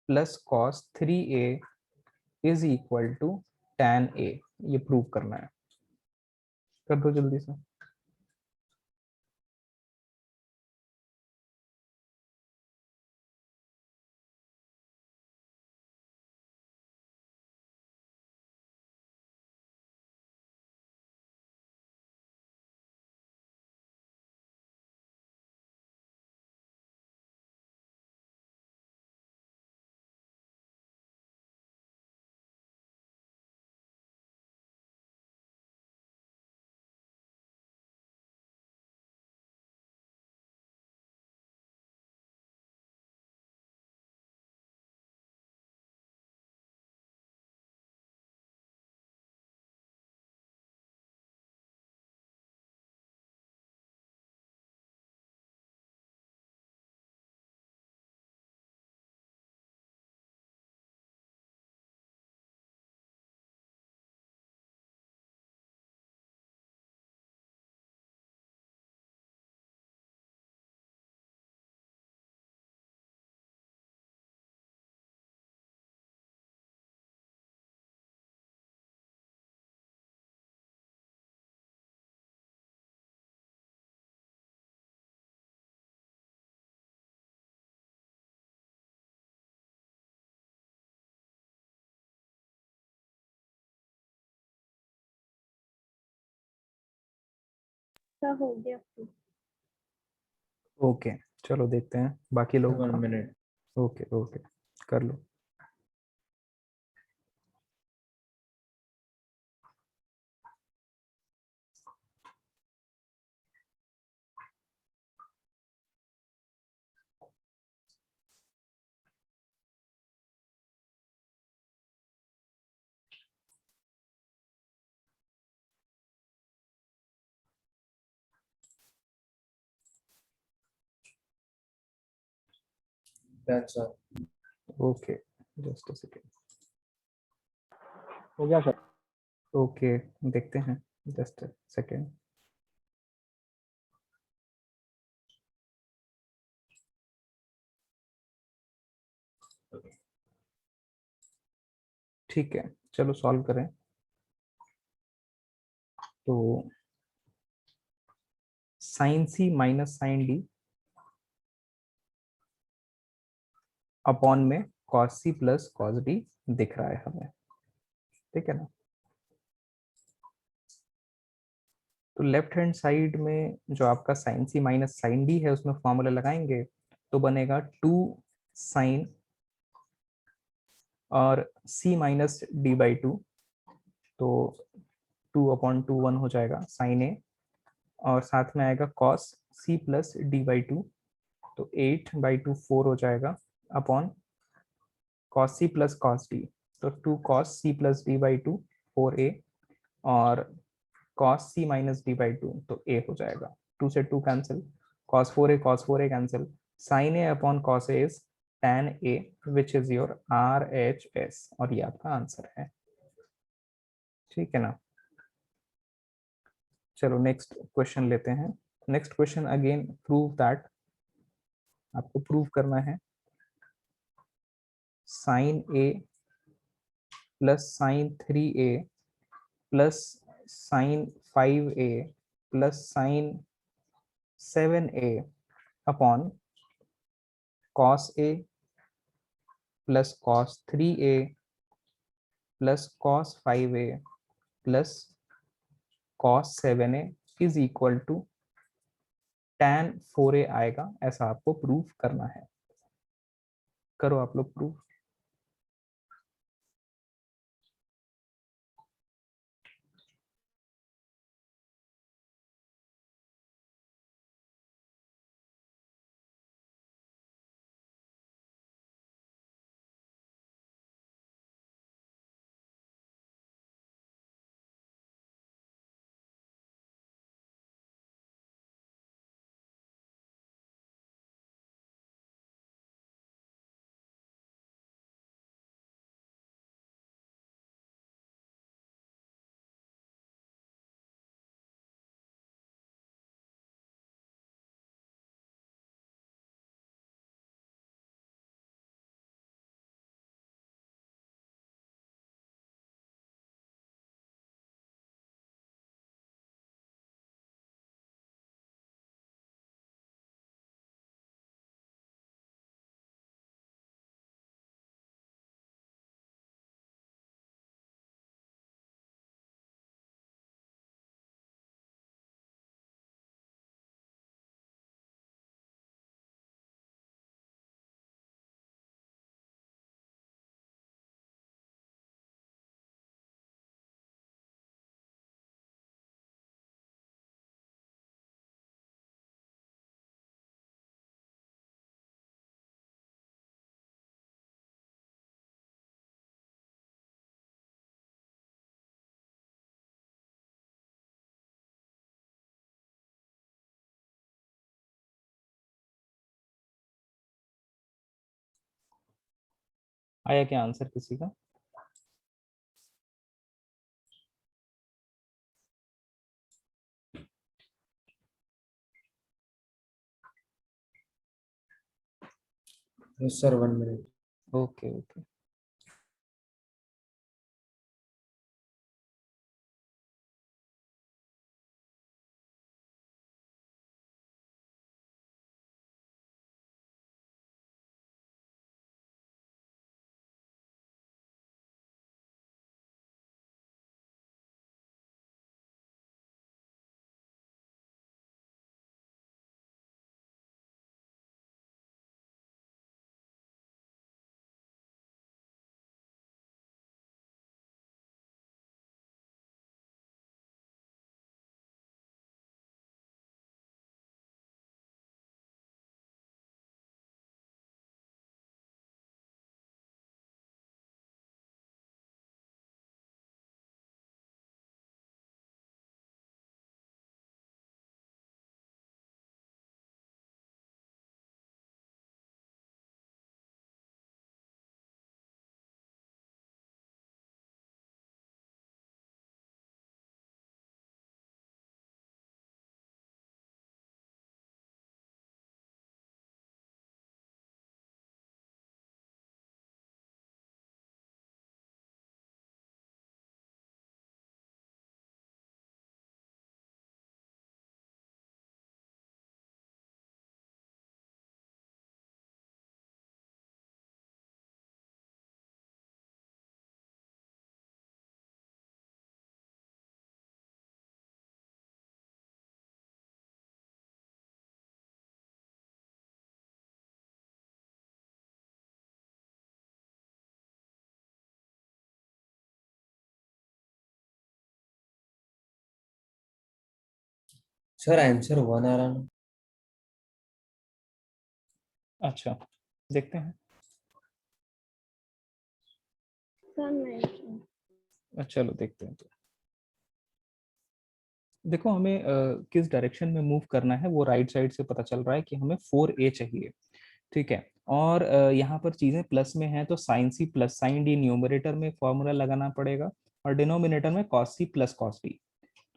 plus cos 3a is equal to tan a। ये प्रूव करना है, कर दो जल्दी से। सर हो गया फिर। ओके, चलो देखते हैं बाकी लोग 1 का। minute. ओके ओके, कर लो। That's all. Okay, just a second. हो गया सर। ओके, देखते हैं, जस्ट अ सेकेंड। ठीक है, चलो सॉल्व करें। तो sine C minus sine D upon में cos C plus cos D दिख रहा है हमें, ठीक है ना। तो लेफ्ट हैंड साइड में जो आपका sign C minus sine D है उसमें फॉर्मूला लगाएंगे तो बनेगा 2 साइन और c माइनस डी बाई 2, तो 2/2 1 हो जाएगा साइन ए, और साथ में आएगा cos c plus D by 2, तो 8/2 4 हो जाएगा upon cos C plus cos D, तो 2 cos C plus D by 2 4a, और cos C minus D by 2, तो a हो जाएगा। 2 से 2 cancel, cos 4a cancel, sine A upon cos A is tan a which is your RHS, और ये आपका answer है, ठीक है ना। चलो नेक्स्ट क्वेश्चन लेते हैं। Next question again prove that, आपको प्रूव करना है sine A plus sine 3a plus sine 5a plus sine 7a upon cos A plus cos 3a plus cos 5a plus cos 7a is equal to tan 4a आएगा, ऐसा आपको prove करना है। करो आप लोग प्रूव। आया क्या आंसर किसी का? Yes, sir. 1 minute. Okay okay. Sir answer 1 आ रहा ना। अच्छा देखते हैं। सर नहीं। चलो देखते हैं। तो देखो हमें किस डायरेक्शन में मूव करना है वो राइट साइड से पता चल रहा है कि हमें 4a चाहिए। ठीक है। और यहाँ पर चीजें प्लस में है तो sine C plus sine D numerator में फॉर्मूला लगाना पड़ेगा और डिनोमिनेटर में cos C plus cos D.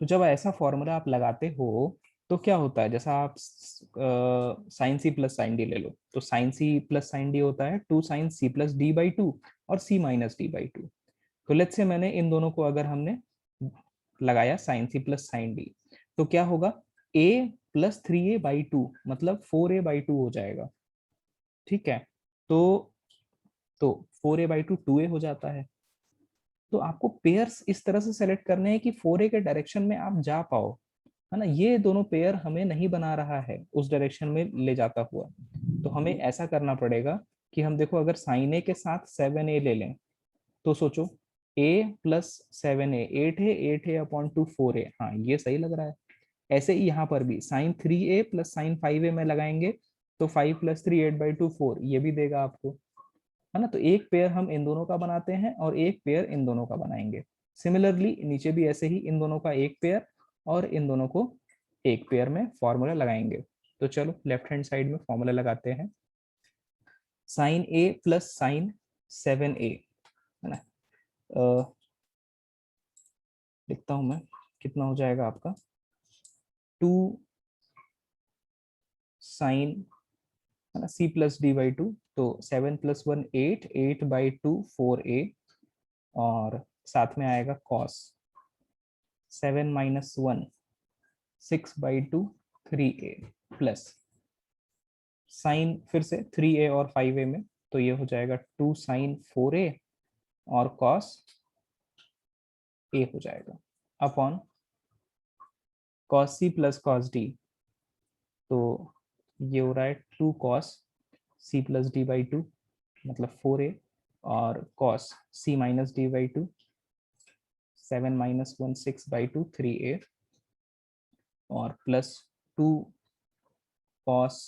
तो जब ऐसा फॉर्मूला आप लगाते हो तो क्या होता है, जैसा आप sine C plus sine D ले लो तो sine C plus sine D होता है 2 sine C plus D by 2 और सी माइनस डी बाई 2। तो लेट्स से मैंने इन दोनों को अगर हमने लगाया sine C plus sine D तो क्या होगा, a प्लस 3a बाई 2 मतलब 4a बाई 2 हो जाएगा। ठीक है। तो 4a बाई 2 2a हो जाता है। तो आपको पेयर्स इस तरह से सेलेक्ट करने हैं कि 4a के डायरेक्शन में आप जा पाओ, है ना। ये दोनों पेयर हमें नहीं बना रहा है उस डायरेक्शन में ले जाता हुआ। तो हमें ऐसा करना पड़ेगा कि हम देखो अगर साइन ए के साथ 7a ले लें तो सोचो a प्लस 7a 8 है, 8 है अपॉन 2 4a। हाँ ये सही लग रहा है। ऐसे ही यहाँ पर भी sign 3a plus sine 5a में लगाएंगे तो 5 प्लस 3 8 बाई 2 4 ये भी देगा आपको, है ना। तो एक पेयर हम इन दोनों का बनाते हैं और एक पेयर इन दोनों का बनाएंगे। सिमिलरली नीचे भी ऐसे ही इन दोनों का एक पेयर और इन दोनों को एक पेयर में फॉर्मूला लगाएंगे। तो चलो लेफ्ट हैंड साइड में फॉर्मूला लगाते हैं। Sign a plus sine 7a, है ना। लिखता हूं मैं, कितना हो जाएगा आपका 2 साइन, है ना, c प्लस डी बाई 2। तो 7 प्लस 1 8, 8 बाई 2 4a और साथ में आएगा cos 7 minus 1 6 by 2 3a plus sign फिर से 3a और 5a में तो ये हो जाएगा 2 साइन 4a और कॉस a हो जाएगा upon cos c plus cos d। तो ये हो रहा है 2 cos c plus D by 2 मतलब 4a और cos c minus D by 2 7 minus 1 6 by 2 3a और प्लस 2 कॉस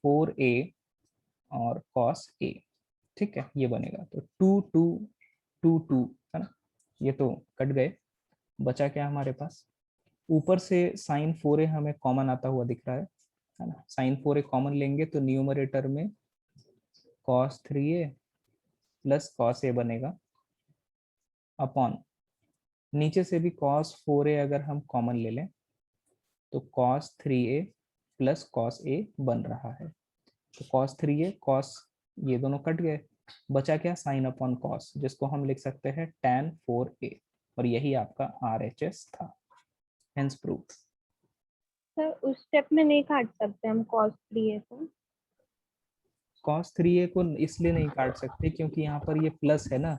4a और कॉस a। ठीक है ये बनेगा। तो 2 2 2 2, है ना। ये तो कट गए, बचा क्या हमारे पास, ऊपर से साइन 4a हमें कॉमन आता हुआ दिख रहा है ना। साइन 4a कॉमन लेंगे तो न्यूमरेटर में cos 3a plus cos a बनेगा अपॉन नीचे से भी cos 4a अगर हम कॉमन ले लें तो cos 3a plus cos a बन रहा है। तो cos 3a cos ये दोनों कट गए, बचा क्या साइन अपॉन cos जिसको हम लिख सकते हैं tan 4a और यही आपका RHS था। Hence proof. सर उस स्टेप में नहीं काट सकते हम cos 3a को। cos 3a को इसलिए नहीं काट सकते क्योंकि यहाँ पर ये प्लस है ना,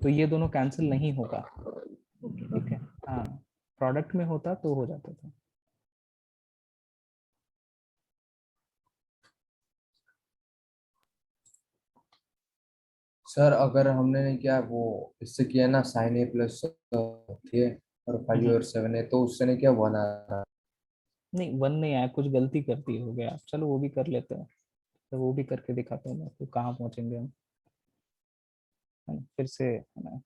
तो ये दोनों कैंसिल नहीं होगा। ठीक है। हाँ प्रोडक्ट में होता तो हो जाता था। सर अगर हमने क्या वो इससे किया ना साइन ए प्लस थे और 5 और 7 है तो उससे ने क्या 1 आ रहा। नहीं 1 नहीं आया, कुछ गलती कर दी हो गया। चलो वो भी कर लेते हैं, तो वो भी करके दिखाता हूँ मैं आपको कहाँ पहुंचेंगे हम, है ना। फिर से है ना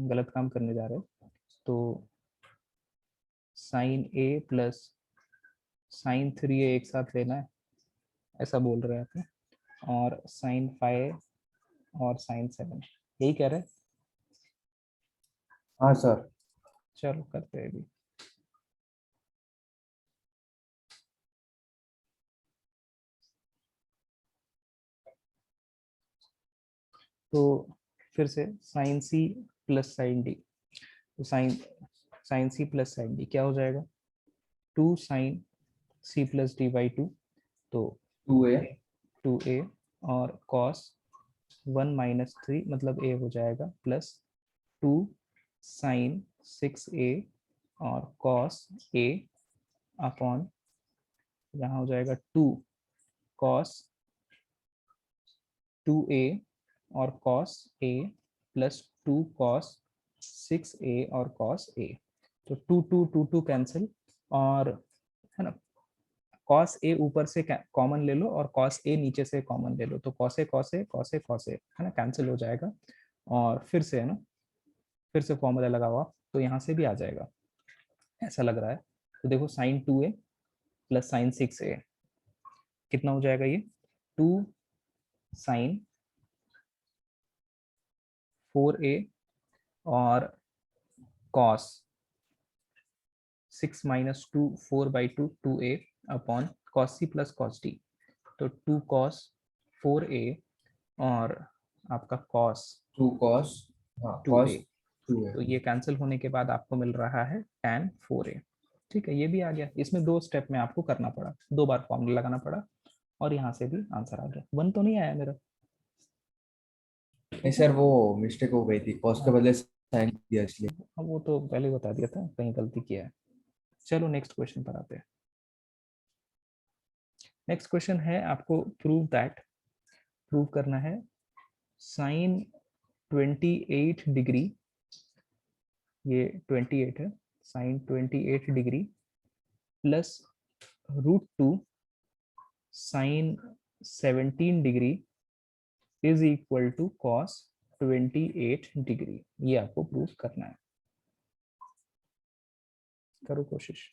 गलत काम करने जा रहे हैं। तो sine A plus sine 3a एक साथ लेना है ऐसा बोल रहे हैं आप, और साइन 5 और साइन 7 यही कह रहे हैं। हाँ सर। चलो करते हैं अभी। तो फिर से sine C plus sine D, तो sine sine C plus sine D क्या हो जाएगा 2 sine C plus D by 2। तो 2a 2a और कॉस 1 माइनस 3 मतलब a हो जाएगा प्लस 2 साइन 6a और कॉस a अपॉन यहाँ हो जाएगा 2 कॉस 2a और cos a plus 2 cos 6a और कॉस a। तो 2 2 2 2 कैंसिल और है ना। कॉस ए ऊपर से कॉमन ले लो और कॉस ए नीचे से कॉमन ले लो, तो cos A cos A cos A cos A, है ना, कैंसिल हो जाएगा। और फिर से, है ना, फिर से फॉर्मूला लगा हुआ, तो यहाँ से भी आ जाएगा, ऐसा लग रहा है। तो देखो sign 2a plus sign 6a कितना हो जाएगा ये, 2 साइन 4a और cos 6 minus 2 4/2 2a upon cos C plus cos D, तो 2 कॉस 4a और आपका कॉस 2 cos, हाँ 2a, cos 2a। तो ये कैंसिल होने के बाद आपको मिल रहा है tan 4a। ठीक है, ये भी आ गया। इसमें 2 स्टेप में आपको करना पड़ा, 2 बार फॉर्मूला लगाना पड़ा, और यहाँ से भी आंसर आ गया। 1 तो नहीं आया मेरा। नहीं सर, वो मिस्टेक हो गई थी, cos के बदले sin दिया इसलिए। अब वो तो पहले ही बता दिया था, कहीं गलती किया है। चलो नेक्स्ट क्वेश्चन पर आते हैं। नेक्स्ट क्वेश्चन है आपको प्रूव करना है साइन 28 डिग्री, ये 28 है, sine 28 degree plus √2 sine 17 degree is equal to cos 28 degree. ये आपको प्रूव करना है, करो कोशिश।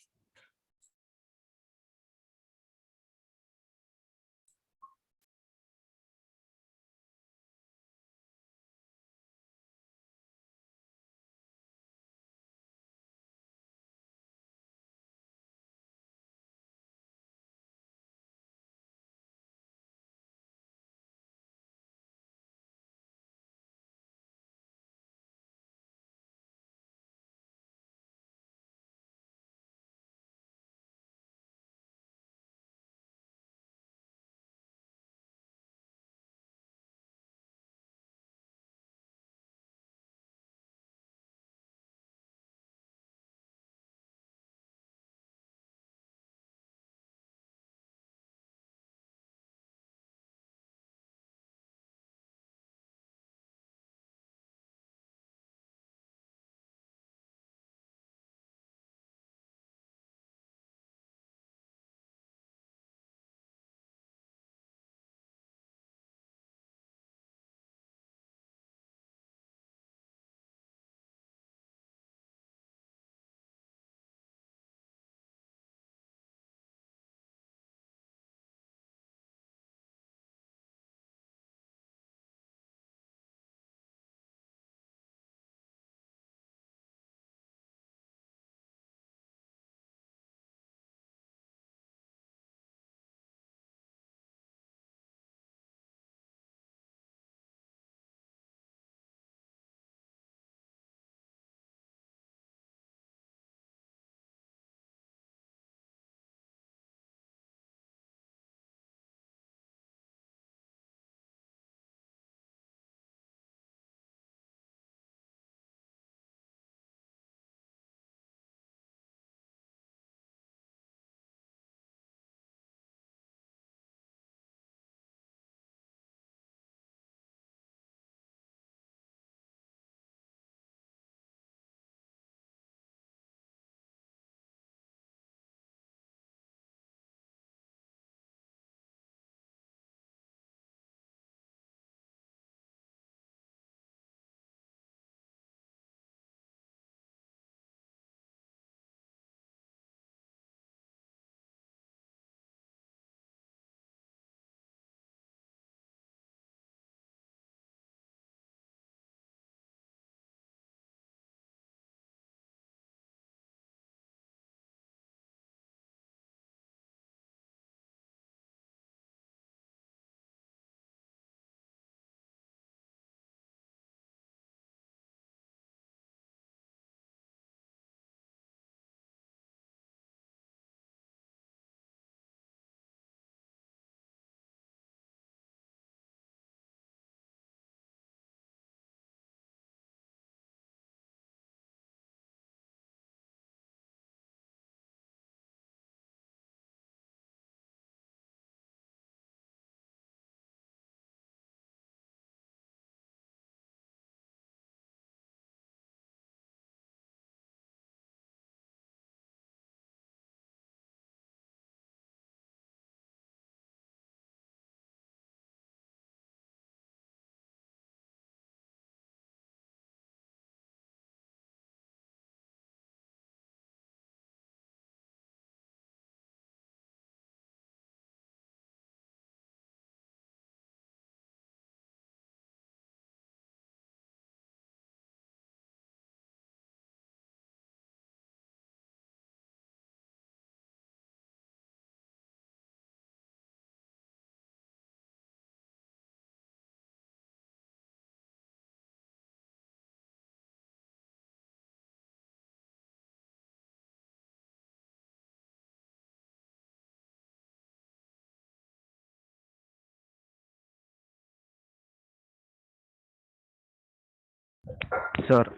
सर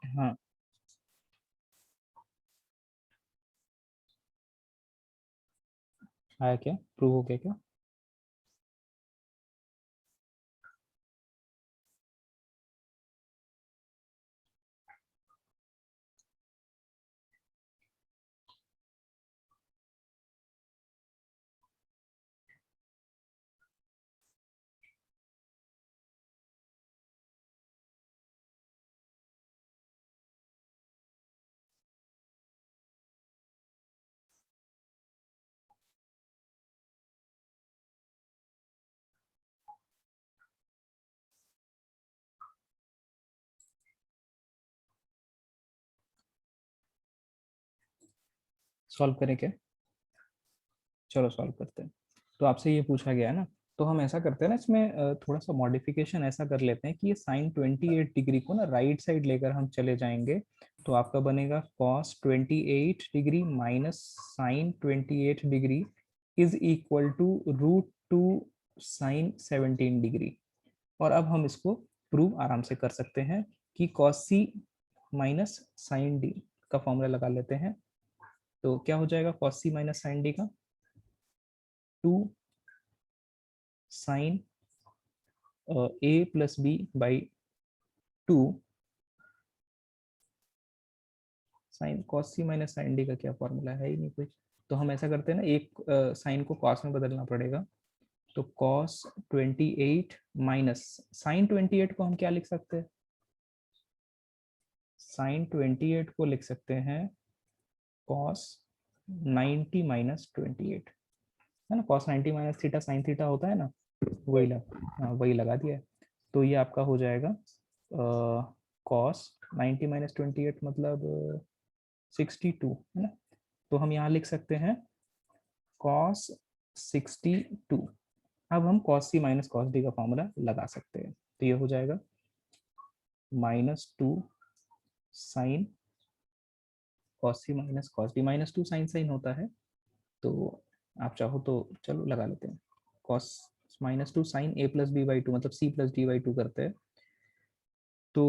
हाँ, आया क्या, प्रूव हो गया क्या? सॉल्व करें क्या? चलो सॉल्व करते हैं। तो आपसे ये पूछा गया है ना, तो हम ऐसा करते हैं ना, इसमें थोड़ा सा मॉडिफिकेशन ऐसा कर लेते हैं कि ये साइन 28 डिग्री को ना राइट साइड लेकर हम चले जाएंगे। तो आपका बनेगा cos 28 degree minus sine 28 degree is equal to √2 sine 17 degree. और अब हम इसको प्रूव आराम से कर सकते हैं कि cos c minus sine D का फॉर्मूला लगा लेते हैं। तो क्या हो जाएगा cos c minus sine D का, 2 sine a plus B by 2 sine cos c minus sine D का क्या फॉर्मूला है ही नहीं कुछ। तो हम ऐसा करते हैं ना, एक साइन को cos में बदलना पड़ेगा। तो cos 28 माइनस साइन 28 को हम क्या लिख सकते हैं, साइन 28 को लिख सकते हैं cos 90 माइनस 28, है ना। cos 90 minus theta sine theta होता है ना, वही लगा दिया है। तो ये आपका हो जाएगा cos 90 माइनस 28 मतलब 62, है ना। तो हम यहाँ लिख सकते हैं cos 62। अब हम cos c minus cos d का फॉर्मूला लगा सकते हैं। तो ये हो जाएगा -2 sine cos c minus cos d, -2 sine sine होता है। तो आप चाहो तो चलो लगा लेते हैं, cos -2 sine a plus B by 2 मतलब c प्लस d बाई 2 करते हैं। तो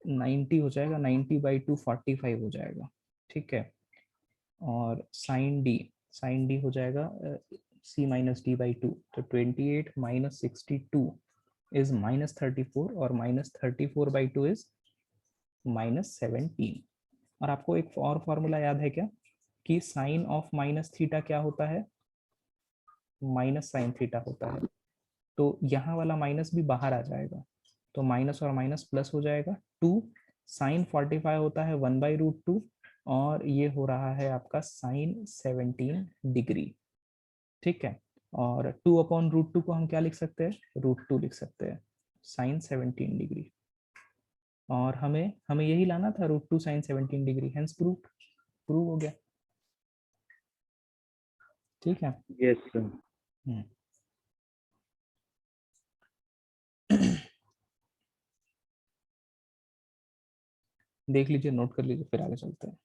90 हो जाएगा, 90/2 45 हो जाएगा, ठीक है। और साइन डी हो जाएगा c माइनस डी बाई 2। तो 28 माइनस 62 इज -34 और -34/2 इज -17। और आपको एक और फॉर्मूला याद है क्या, कि साइन ऑफ माइनस थीटा क्या होता है, माइनस साइन थीटा होता है। तो यहाँ वाला माइनस भी बाहर आ जाएगा, तो माइनस और माइनस प्लस हो जाएगा। 2 साइन 45 होता है 1/√2 और ये हो रहा है आपका साइन 17 डिग्री, ठीक है। और 2/√2 को हम क्या लिख सकते हैं, √2 लिख सकते हैं, साइन 17 डिग्री। और हमें यही लाना था, √2 साइन 17 डिग्री, हेंस प्रूव हो गया, ठीक है। Yes sir. देख लीजिए, नोट कर लीजिए, फिर आगे चलते हैं।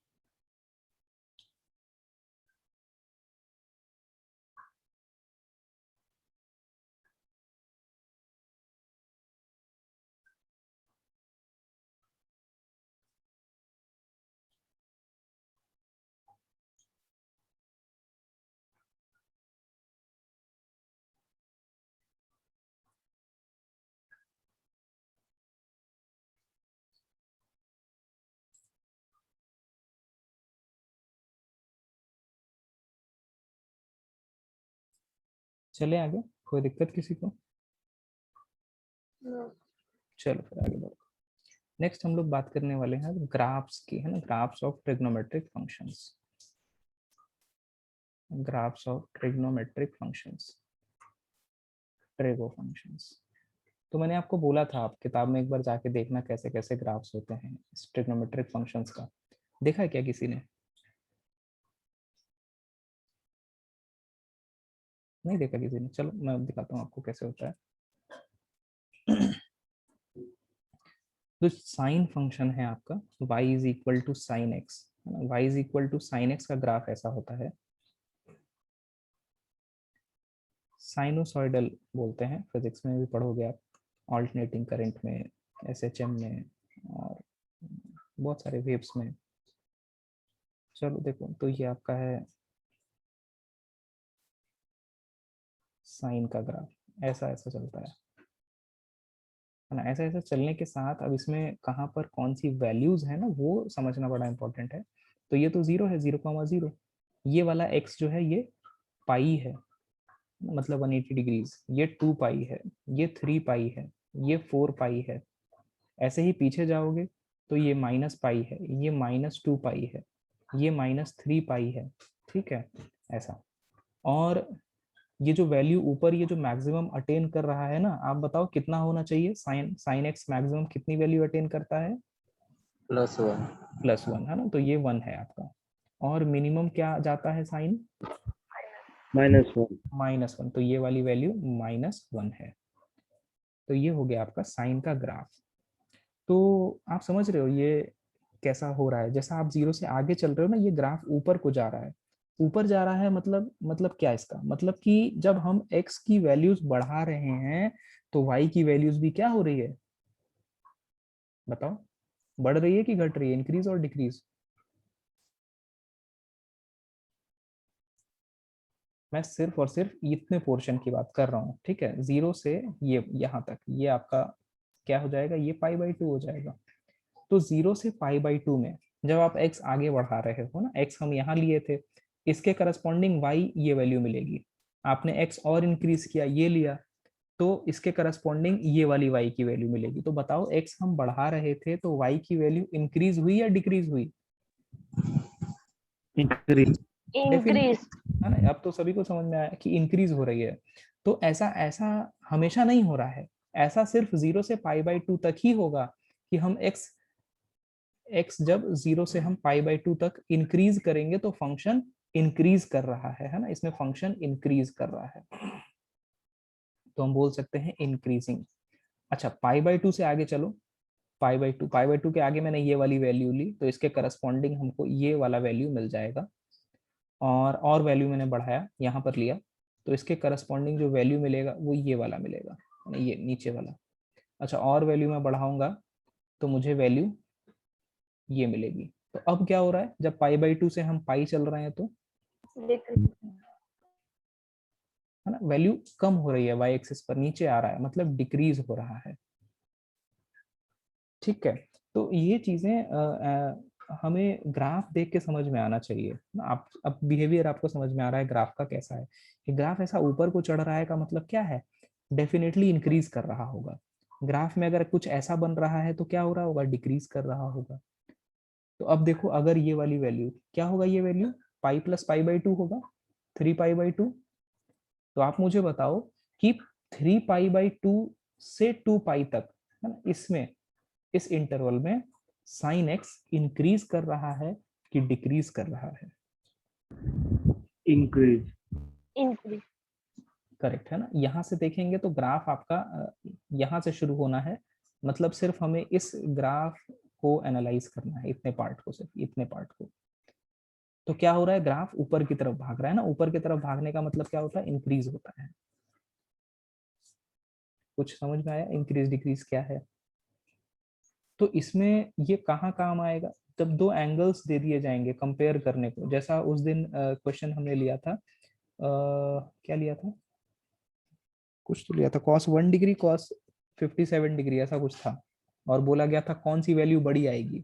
चले आगे, कोई दिक्कत किसी को? चलो फिर आगे बढ़ो। नेक्स्ट हम लोग बात करने वाले हैं ग्राफ्स की, है ना, graphs of trigonometric functions, graphs of trigonometric functions, trigo functions. तो मैंने आपको बोला था, आप किताब में एक बार जाके देखना कैसे कैसे ग्राफ्स होते हैं ट्रिग्नोमेट्रिक फंक्शंस का। देखा है क्या किसी ने? नहीं देखा किसी ने? चलो मैं दिखाता हूँ आपको कैसे होता है। तो साइन फंक्शन है आपका y is equal to sine X, y is equal to sine X का ग्राफ ऐसा होता है, साइनोसॉइडल बोलते हैं, फिजिक्स में भी पढ़ोगे आप। ऑल्टरनेटिंग करंट में, SHM में और बहुत सारे वेव्स में। चलो देखो, तो ये आपका है साइन का ग्राफ, ऐसा ऐसा चलता है ना। ऐसा ऐसा चलने के साथ अब इसमें कहाँ पर कौन सी वैल्यूज है ना वो समझना बड़ा इंपॉर्टेंट है। तो ये तो 0 है, 0,0। ये वाला x जो है ये पाई है, मतलब 180 डिग्रीज। ये 2 पाई है, ये 3 पाई है, ये 4 पाई है। ऐसे ही पीछे जाओगे तो ये माइनस पाई है, ये -2 पाई है, ये -3 पाई है। ठीक है, ऐसा। और ये जो वैल्यू ऊपर ये जो मैक्सिमम अटेन कर रहा है ना, आप बताओ कितना होना चाहिए? साइन एक्स मैक्सिमम कितनी वैल्यू अटेन करता है? +1। +1 है ना, तो ये 1 है आपका। और मिनिमम क्या जाता है साइन? -1। -1, तो ये वाली वैल्यू -1 है। तो ये हो गया आपका साइन का ग्राफ। तो आप समझ रहे हो ये कैसा हो रहा है? जैसा आप 0 से आगे चल रहे हो ना, ये ग्राफ ऊपर को जा रहा है। ऊपर जा रहा है मतलब क्या इसका मतलब कि जब हम x की वैल्यूज बढ़ा रहे हैं तो y की वैल्यूज भी क्या हो रही है? बताओ, बढ़ रही है कि घट रही है? इंक्रीज और डिक्रीज? मैं सिर्फ और सिर्फ इतने पोर्शन की बात कर रहा हूँ, ठीक है। 0 से ये यहाँ तक ये आपका क्या हो जाएगा? ये π/2 हो जाएगा। तो 0 से π/2 में जब आप x आगे बढ़ा रहे हो ना, x हम यहाँ लिए थे, इसके करस्पॉन्डिंग y ये वैल्यू मिलेगी। आपने x और इंक्रीज किया, ये लिया, तो इसके करस्पॉन्डिंग ये वाली y की वैल्यू मिलेगी। तो बताओ x हम बढ़ा रहे थे तो y की वैल्यू इंक्रीज हुई या डिक्रीज हुई? इंक्रीज। इंक्रीज। है ना, अब तो सभी को समझ में आया कि इंक्रीज हो रही है। तो ऐसा ऐसा हमेशा नहीं हो रहा है, ऐसा सिर्फ 0 से π/2 तक ही होगा कि हम x जब 0 से हम π/2 तक इंक्रीज करेंगे तो फंक्शन इंक्रीज कर रहा है ना, इसमें फंक्शन इंक्रीज कर रहा है, तो हम बोल सकते हैं इंक्रीजिंग। अच्छा, π/2 से आगे चलो, π/2 के आगे मैंने ये वाली वैल्यू ली, तो इसके करस्पॉन्डिंग हमको ये वाला वैल्यू मिल जाएगा। और वैल्यू मैंने बढ़ाया, यहाँ पर लिया, तो इसके करस्पॉन्डिंग जो वैल्यू मिलेगा वो ये वाला मिलेगा, ये नीचे वाला। अच्छा, और वैल्यू मैं बढ़ाऊंगा तो मुझे वैल्यू ये मिलेगी। तो अब क्या हो रहा है, जब π/2 से हम पाई चल रहे हैं तो है ना, वैल्यू कम हो रही है, वाई एक्सिस पर नीचे आ रहा है, मतलब डिक्रीज हो रहा है। ठीक है, तो ये चीजें हमें ग्राफ देख के समझ में आना चाहिए। आप अब बिहेवियर आपको समझ में आ रहा है ग्राफ का कैसा है। कि ग्राफ ऐसा ऊपर को चढ़ रहा है का मतलब क्या है? डेफिनेटली इंक्रीज कर रहा होगा। ग्राफ में अगर कुछ ऐसा बन रहा है तो क्या हो रहा होगा? डिक्रीज कर रहा होगा। तो अब देखो, अगर ये वाली वैल्यू क्या होगा? ये वैल्यू पाई प्लस π/2 होगा, 3π/2। तो आप मुझे बताओ कि 3π/2 से 2π तक है ना, इसमें इस इंटरवल में साइन एक्स इंक्रीज कर रहा है कि डिक्रीज कर रहा है? इंक्रीज। इंक्रीज। करेक्ट है ना। यहां से देखेंगे तो ग्राफ आपका यहां से शुरू होना है, मतलब सिर्फ हमें इस ग्राफ को एनालाइज करना है, इतने पार्ट को, सिर्फ इतने पार्ट को। तो क्या हो रहा है? ग्राफ ऊपर की तरफ भाग रहा है ना। ऊपर की तरफ भागने का मतलब क्या होता है? इंक्रीज होता है। कुछ समझ में आया इंक्रीज डिक्रीज क्या है? तो इसमें ये कहाँ काम आएगा? जब दो एंगल्स दे दिए जाएंगे कंपेयर करने को, जैसा उस दिन क्वेश्चन हमने लिया था, क्या लिया था? कुछ तो लिया था, cos 1 डिग्री cos 57 डिग्री, ऐसा कुछ था। और बोला गया था कौन सी वैल्यू बड़ी आएगी,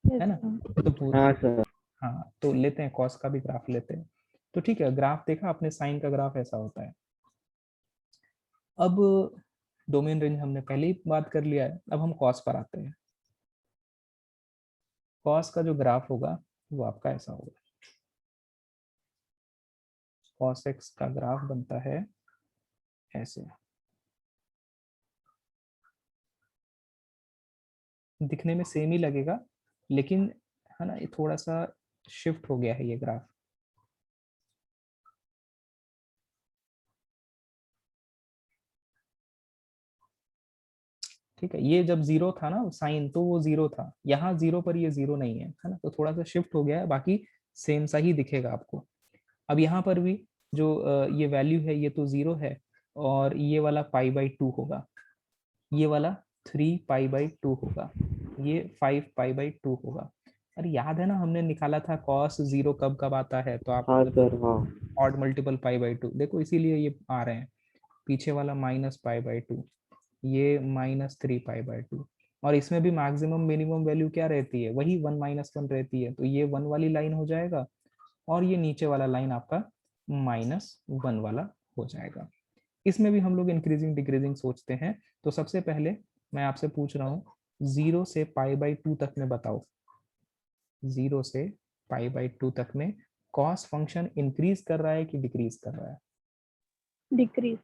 है ना। तो हाँ सर। हाँ, तो लेते हैं cos का भी ग्राफ लेते हैं। तो ठीक है, ग्राफ देखा आपने, साइन का ग्राफ ऐसा होता है। अब डोमेन रेंज हमने पहले ही बात कर लिया है, अब हम cos पर आते हैं। cos का जो ग्राफ होगा वो आपका ऐसा होगा। cos x का ग्राफ बनता है ऐसे, दिखने में सेम ही लगेगा, लेकिन है ना, ये थोड़ा सा शिफ्ट हो गया है ये ग्राफ। ठीक है, ये जब 0 था ना साइन, तो वो 0 था, यहाँ 0 पर ये 0 नहीं है ना, तो थोड़ा सा शिफ्ट हो गया है, बाकी सेम सा ही दिखेगा आपको। अब यहाँ पर भी जो ये वैल्यू है ये तो 0 है, और ये वाला π/2 होगा। ये वाला 3π/2 होगा, ये 5π/2 होगा। अरे याद है ना, हमने निकाला था cos 0 कब कब आता है, तो आप हाँ सर हाँ। ऑड मल्टीपल π/2, देखो इसीलिए ये आ रहे हैं। पीछे वाला -π/2, ये -3π/2, और इसमें भी मैक्सिमम मिनिमम वैल्यू क्या रहती है, वही 1 - 1 रहती है, तो ये 1 वाली लाइन हो जाएगा, और ये नीचे वाला लाइन आपका -1 वाला हो जाएगा। इसमें भी हम लोग इंक्रीजिंग डिक्रीजिंग सोचते हैं। तो सबसे पहले मैं आपसे पूछ रहा हूँ 0 से π/2 तक में बताओ, 0 से π/2 तक में कॉस फंक्शन इंक्रीज कर रहा है कि डिक्रीज कर रहा है? डिक्रीज।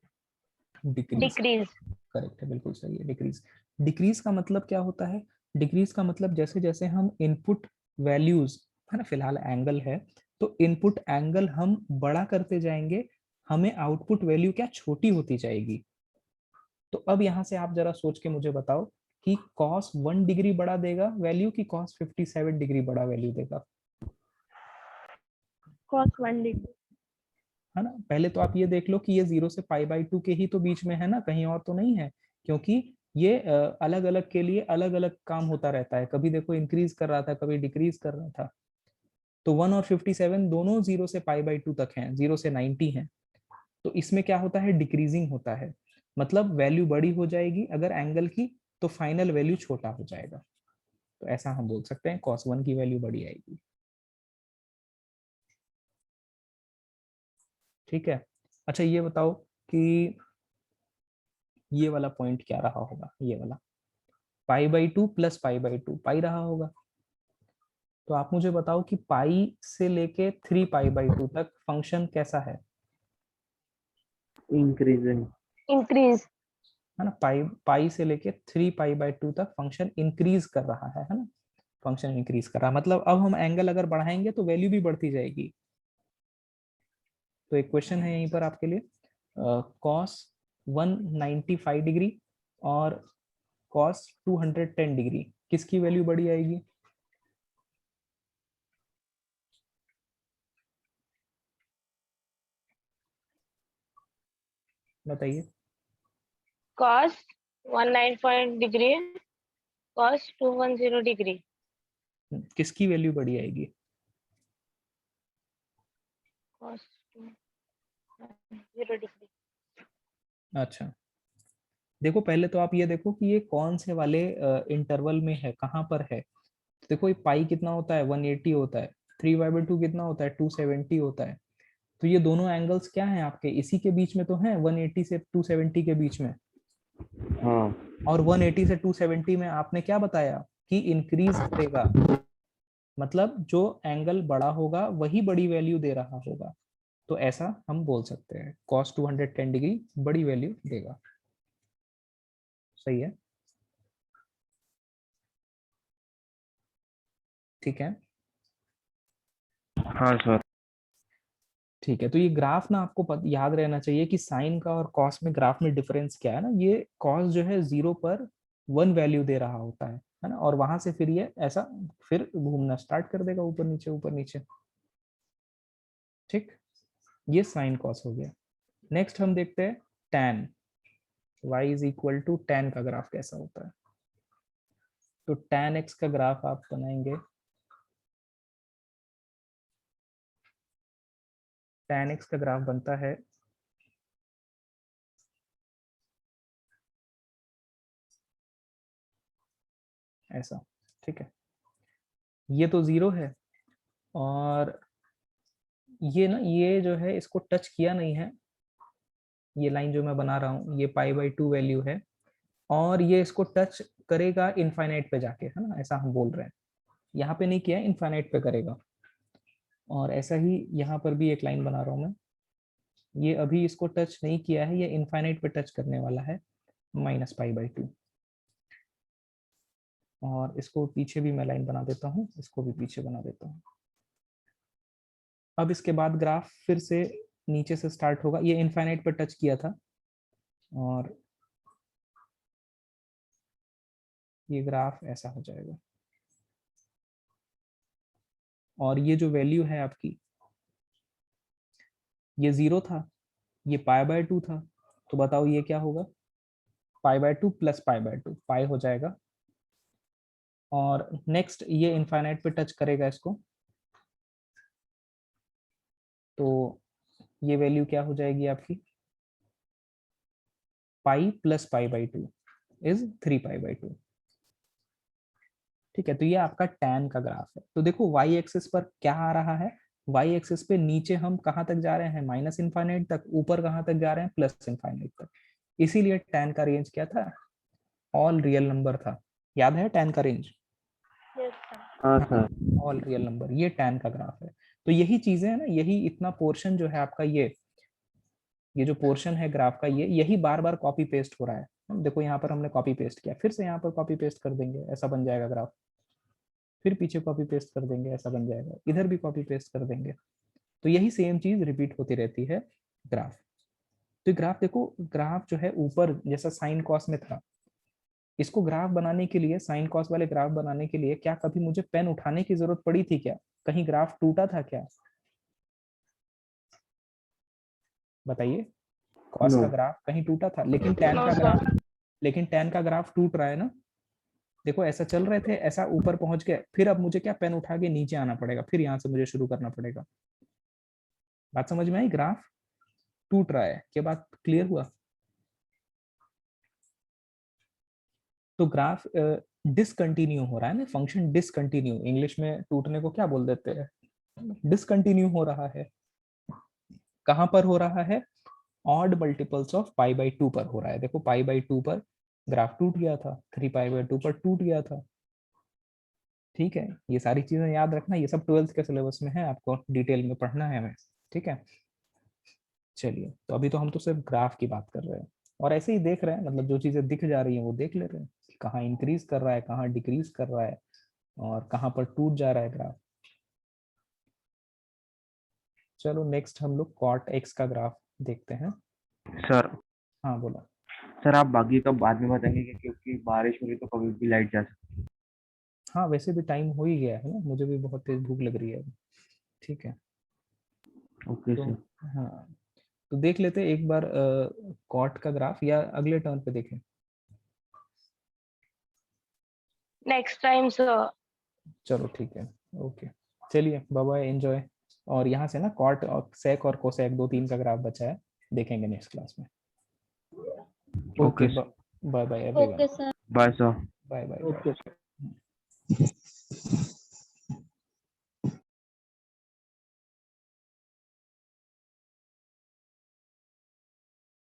Decrease, decrease. करेक्ट है, बिल्कुल सही है, डिक्रीज। डिक्रीज का मतलब क्या होता है? डिक्रीज का मतलब जैसे जैसे हम इनपुट वैल्यूज, है ना, फिलहाल एंगल है, तो इनपुट एंगल हम बड़ा करते जाएंगे, हमें आउटपुट वैल्यू क्या छोटी होती जाएगी। तो अब यहाँ से आप जरा सोच के मुझे बताओ कि cos 1 डिग्री बड़ा देगा वैल्यू कि cos 57 डिग्री बड़ा वैल्यू देगा? cos 1 degree. है ना, पहले तो आप ये देख लो कि ये 0 से π/2 के ही तो बीच में है ना, कहीं और तो नहीं है, क्योंकि ये अलग अलग के लिए अलग अलग काम होता रहता है, कभी देखो इंक्रीज कर रहा था, कभी डिक्रीज कर रहा था। तो 1 और 57 दोनों 0 से π/2 तक हैं, 0 से 90 हैं, तो इसमें क्या होता है, डिक्रीजिंग होता है, मतलब वैल्यू बड़ी हो जाएगी अगर एंगल की, तो फाइनल वैल्यू छोटा हो जाएगा। तो ऐसा हम बोल सकते हैं cos 1 की वैल्यू बड़ी आएगी। ठीक है, अच्छा ये बताओ कि ये वाला पॉइंट क्या रहा होगा, ये वाला π/2 प्लस π/2 पाई रहा होगा। तो आप मुझे बताओ कि पाई से लेके 3π/2 तक फंक्शन कैसा है? इंक्रीजिंग। इंक्रीज। है ना, पाई से लेके 3π/2 तक फंक्शन इंक्रीज कर रहा है ना, फंक्शन इंक्रीज कर रहा है, मतलब अब हम एंगल अगर बढ़ाएंगे तो वैल्यू भी बढ़ती जाएगी। तो एक क्वेश्चन है यहीं पर आपके लिए, cos 195 डिग्री और cos 210 डिग्री किसकी वैल्यू बड़ी आएगी? बताइए। cos 195 degree, cos 210 degree. किसकी वैल्यू बड़ी आएगी? cos 210 degree. अच्छा, देखो पहले तो आप ये देखो कि ये कौन से वाले इंटरवल में है, कहाँ पर है। तो देखो ये पाई कितना होता है, 180 होता है, 3/2 कितना होता है, 270 होता है। तो ये दोनों एंगल्स क्या हैं आपके, इसी के बीच में तो हैं, 180 से 270 के बीच में। हाँ। और 180 से 270 में आपने क्या बताया कि इंक्रीज करेगा, मतलब जो एंगल बड़ा होगा वही बड़ी वैल्यू दे रहा होगा। तो ऐसा हम बोल सकते हैं cos 210 डिग्री बड़ी वैल्यू देगा। सही है, ठीक है। हाँ सर। ठीक है, तो ये ग्राफ ना आपको याद रहना चाहिए कि साइन का और कॉस में ग्राफ में डिफरेंस क्या है ना। ये कॉस जो है 0 पर 1 वैल्यू दे रहा होता है ना, और वहां से फिर ये ऐसा फिर घूमना स्टार्ट कर देगा, ऊपर नीचे ऊपर नीचे। ठीक, ये साइन कॉस हो गया। नेक्स्ट हम देखते हैं tan, y is equal to tan का ग्राफ कैसा होता है। तो tan x का ग्राफ आप बनाएंगे, tan x का ग्राफ बनता है ऐसा। ठीक है, ये तो 0 है, और ये ना, ये जो है इसको टच किया नहीं है, ये लाइन जो मैं बना रहा हूँ ये π/2 वैल्यू है, और ये इसको टच करेगा इनफाइनाइट पे जाके, है ना, ऐसा हम बोल रहे हैं। यहाँ पे नहीं किया है, इनफाइनाइट पे करेगा। और ऐसा ही यहाँ पर भी एक लाइन बना रहा हूँ मैं, ये अभी इसको टच नहीं किया है, ये इनफाइनाइट पे टच करने वाला है, -π/2। और इसको पीछे भी मैं लाइन बना देता हूँ, इसको भी पीछे बना देता हूँ। अब इसके बाद ग्राफ फिर से नीचे से स्टार्ट होगा, ये इनफाइनाइट पे टच किया था, और ये ग्राफ ऐसा हो जाएगा। और ये जो वैल्यू है आपकी, ये 0 था, ये π/2 था, तो बताओ ये क्या होगा? π/2 प्लस π/2, पाई हो जाएगा। और नेक्स्ट ये इनफाइनाइट पे टच करेगा इसको, तो ये वैल्यू क्या हो जाएगी आपकी, पाई प्लस π/2 इज 3π/2। ठीक है, तो ये आपका tan का ग्राफ है। तो देखो y एक्सिस पर क्या आ रहा है, y एक्सिस पे नीचे हम कहाँ तक जा रहे हैं, माइनस इनफाइनाइट तक, ऊपर कहाँ तक जा रहे हैं, प्लस इनफाइनाइट तक। इसीलिए tan का रेंज क्या था, ऑल रियल नंबर था। याद है tan का रेंज? Yes sir. हाँ सर। ऑल रियल नंबर, ये tan का ग्राफ है। तो यही चीजें है ना, यही इतना पोर्शन जो है आपका, ये जो पोर्शन है ग्राफ का, यही बार बार कॉपी पेस्ट हो रहा है। देखो यहाँ पर हमने कॉपी पेस्ट किया, फिर से यहाँ पर कॉपी पेस्ट कर देंगे, ऐसा बन जाएगा ग्राफ। फिर पीछे कॉपी पेस्ट कर देंगे, ऐसा बन जाएगा। इधर भी कॉपी पेस्ट कर देंगे, तो यही सेम चीज रिपीट होती रहती है ग्राफ। तो ग्राफ देखो, ग्राफ जो है ऊपर जैसा साइन कॉस में था, इसको ग्राफ बनाने के लिए, साइन कॉस वाले ग्राफ बनाने के लिए क्या कभी मुझे पेन उठाने की जरूरत पड़ी थी क्या? कहीं ग्राफ टूटा था क्या? बताइए, कॉस का ग्राफ कहीं टूटा था? लेकिन tan का ग्राफ टूट रहा है ना। देखो ऐसा चल रहे थे, ऐसा ऊपर पहुंच गए, फिर अब मुझे क्या, पेन उठा के नीचे आना पड़ेगा, फिर यहाँ से मुझे शुरू करना पड़ेगा। बात समझ में आई? ग्राफ टूट रहा है, क्या बात क्लियर हुआ? तो ग्राफ डिसकंटिन्यू हो रहा है ना, फंक्शन डिसकंटिन्यू, इंग्लिश में टूटने को क्या बोल देते हैं, डिसकंटिन्यू हो रहा है। कहां पर हो रहा है? ऑड मल्टीपल्स ऑफ π/2 पर हो रहा है। देखो π/2 पर ग्राफ टूट गया था, 3π/2 पर टूट गया था। ठीक है, ये सारी चीजें याद रखना, ये सब 12th के सिलेबस में है, आपको डिटेल में पढ़ना है हमें। ठीक है, चलिए, तो अभी तो हम तो सिर्फ ग्राफ की बात कर रहे हैं, और ऐसे ही देख रहे हैं, मतलब जो चीजें दिख जा रही हैं वो देख ले रहे हैं, कहाँ इंक्रीज कर रहा है, कहाँ डिक्रीज कर रहा है, और कहाँ पर टूट जा रहा है ग्राफ। चलो नेक्स्ट हम लोग cot x का ग्राफ देखते हैं। सर हाँ बोला। सर आप बाकी का बाद में बताएंगे क्योंकि बारिश हो रही तो कभी भी लाइट जा सकती है। हाँ वैसे भी टाइम हो ही गया है ना, मुझे भी बहुत तेज भूख लग रही है। ठीक है, ओके तो सर। हाँ, तो देख लेते हैं एक बार cot का ग्राफ, या अगले टर्न पे देखें? Next time sir. चलो ठीक है, ओके, चलिए बाय बाय, एंजॉय। और यहाँ से ना cot और sec और cosec 2-3 का ग्राफ बचा है, देखेंगे नेक्स्ट क्लास में। Okay, bye bye everyone. Okay sir. Bye sir. Bye bye. Okay sir.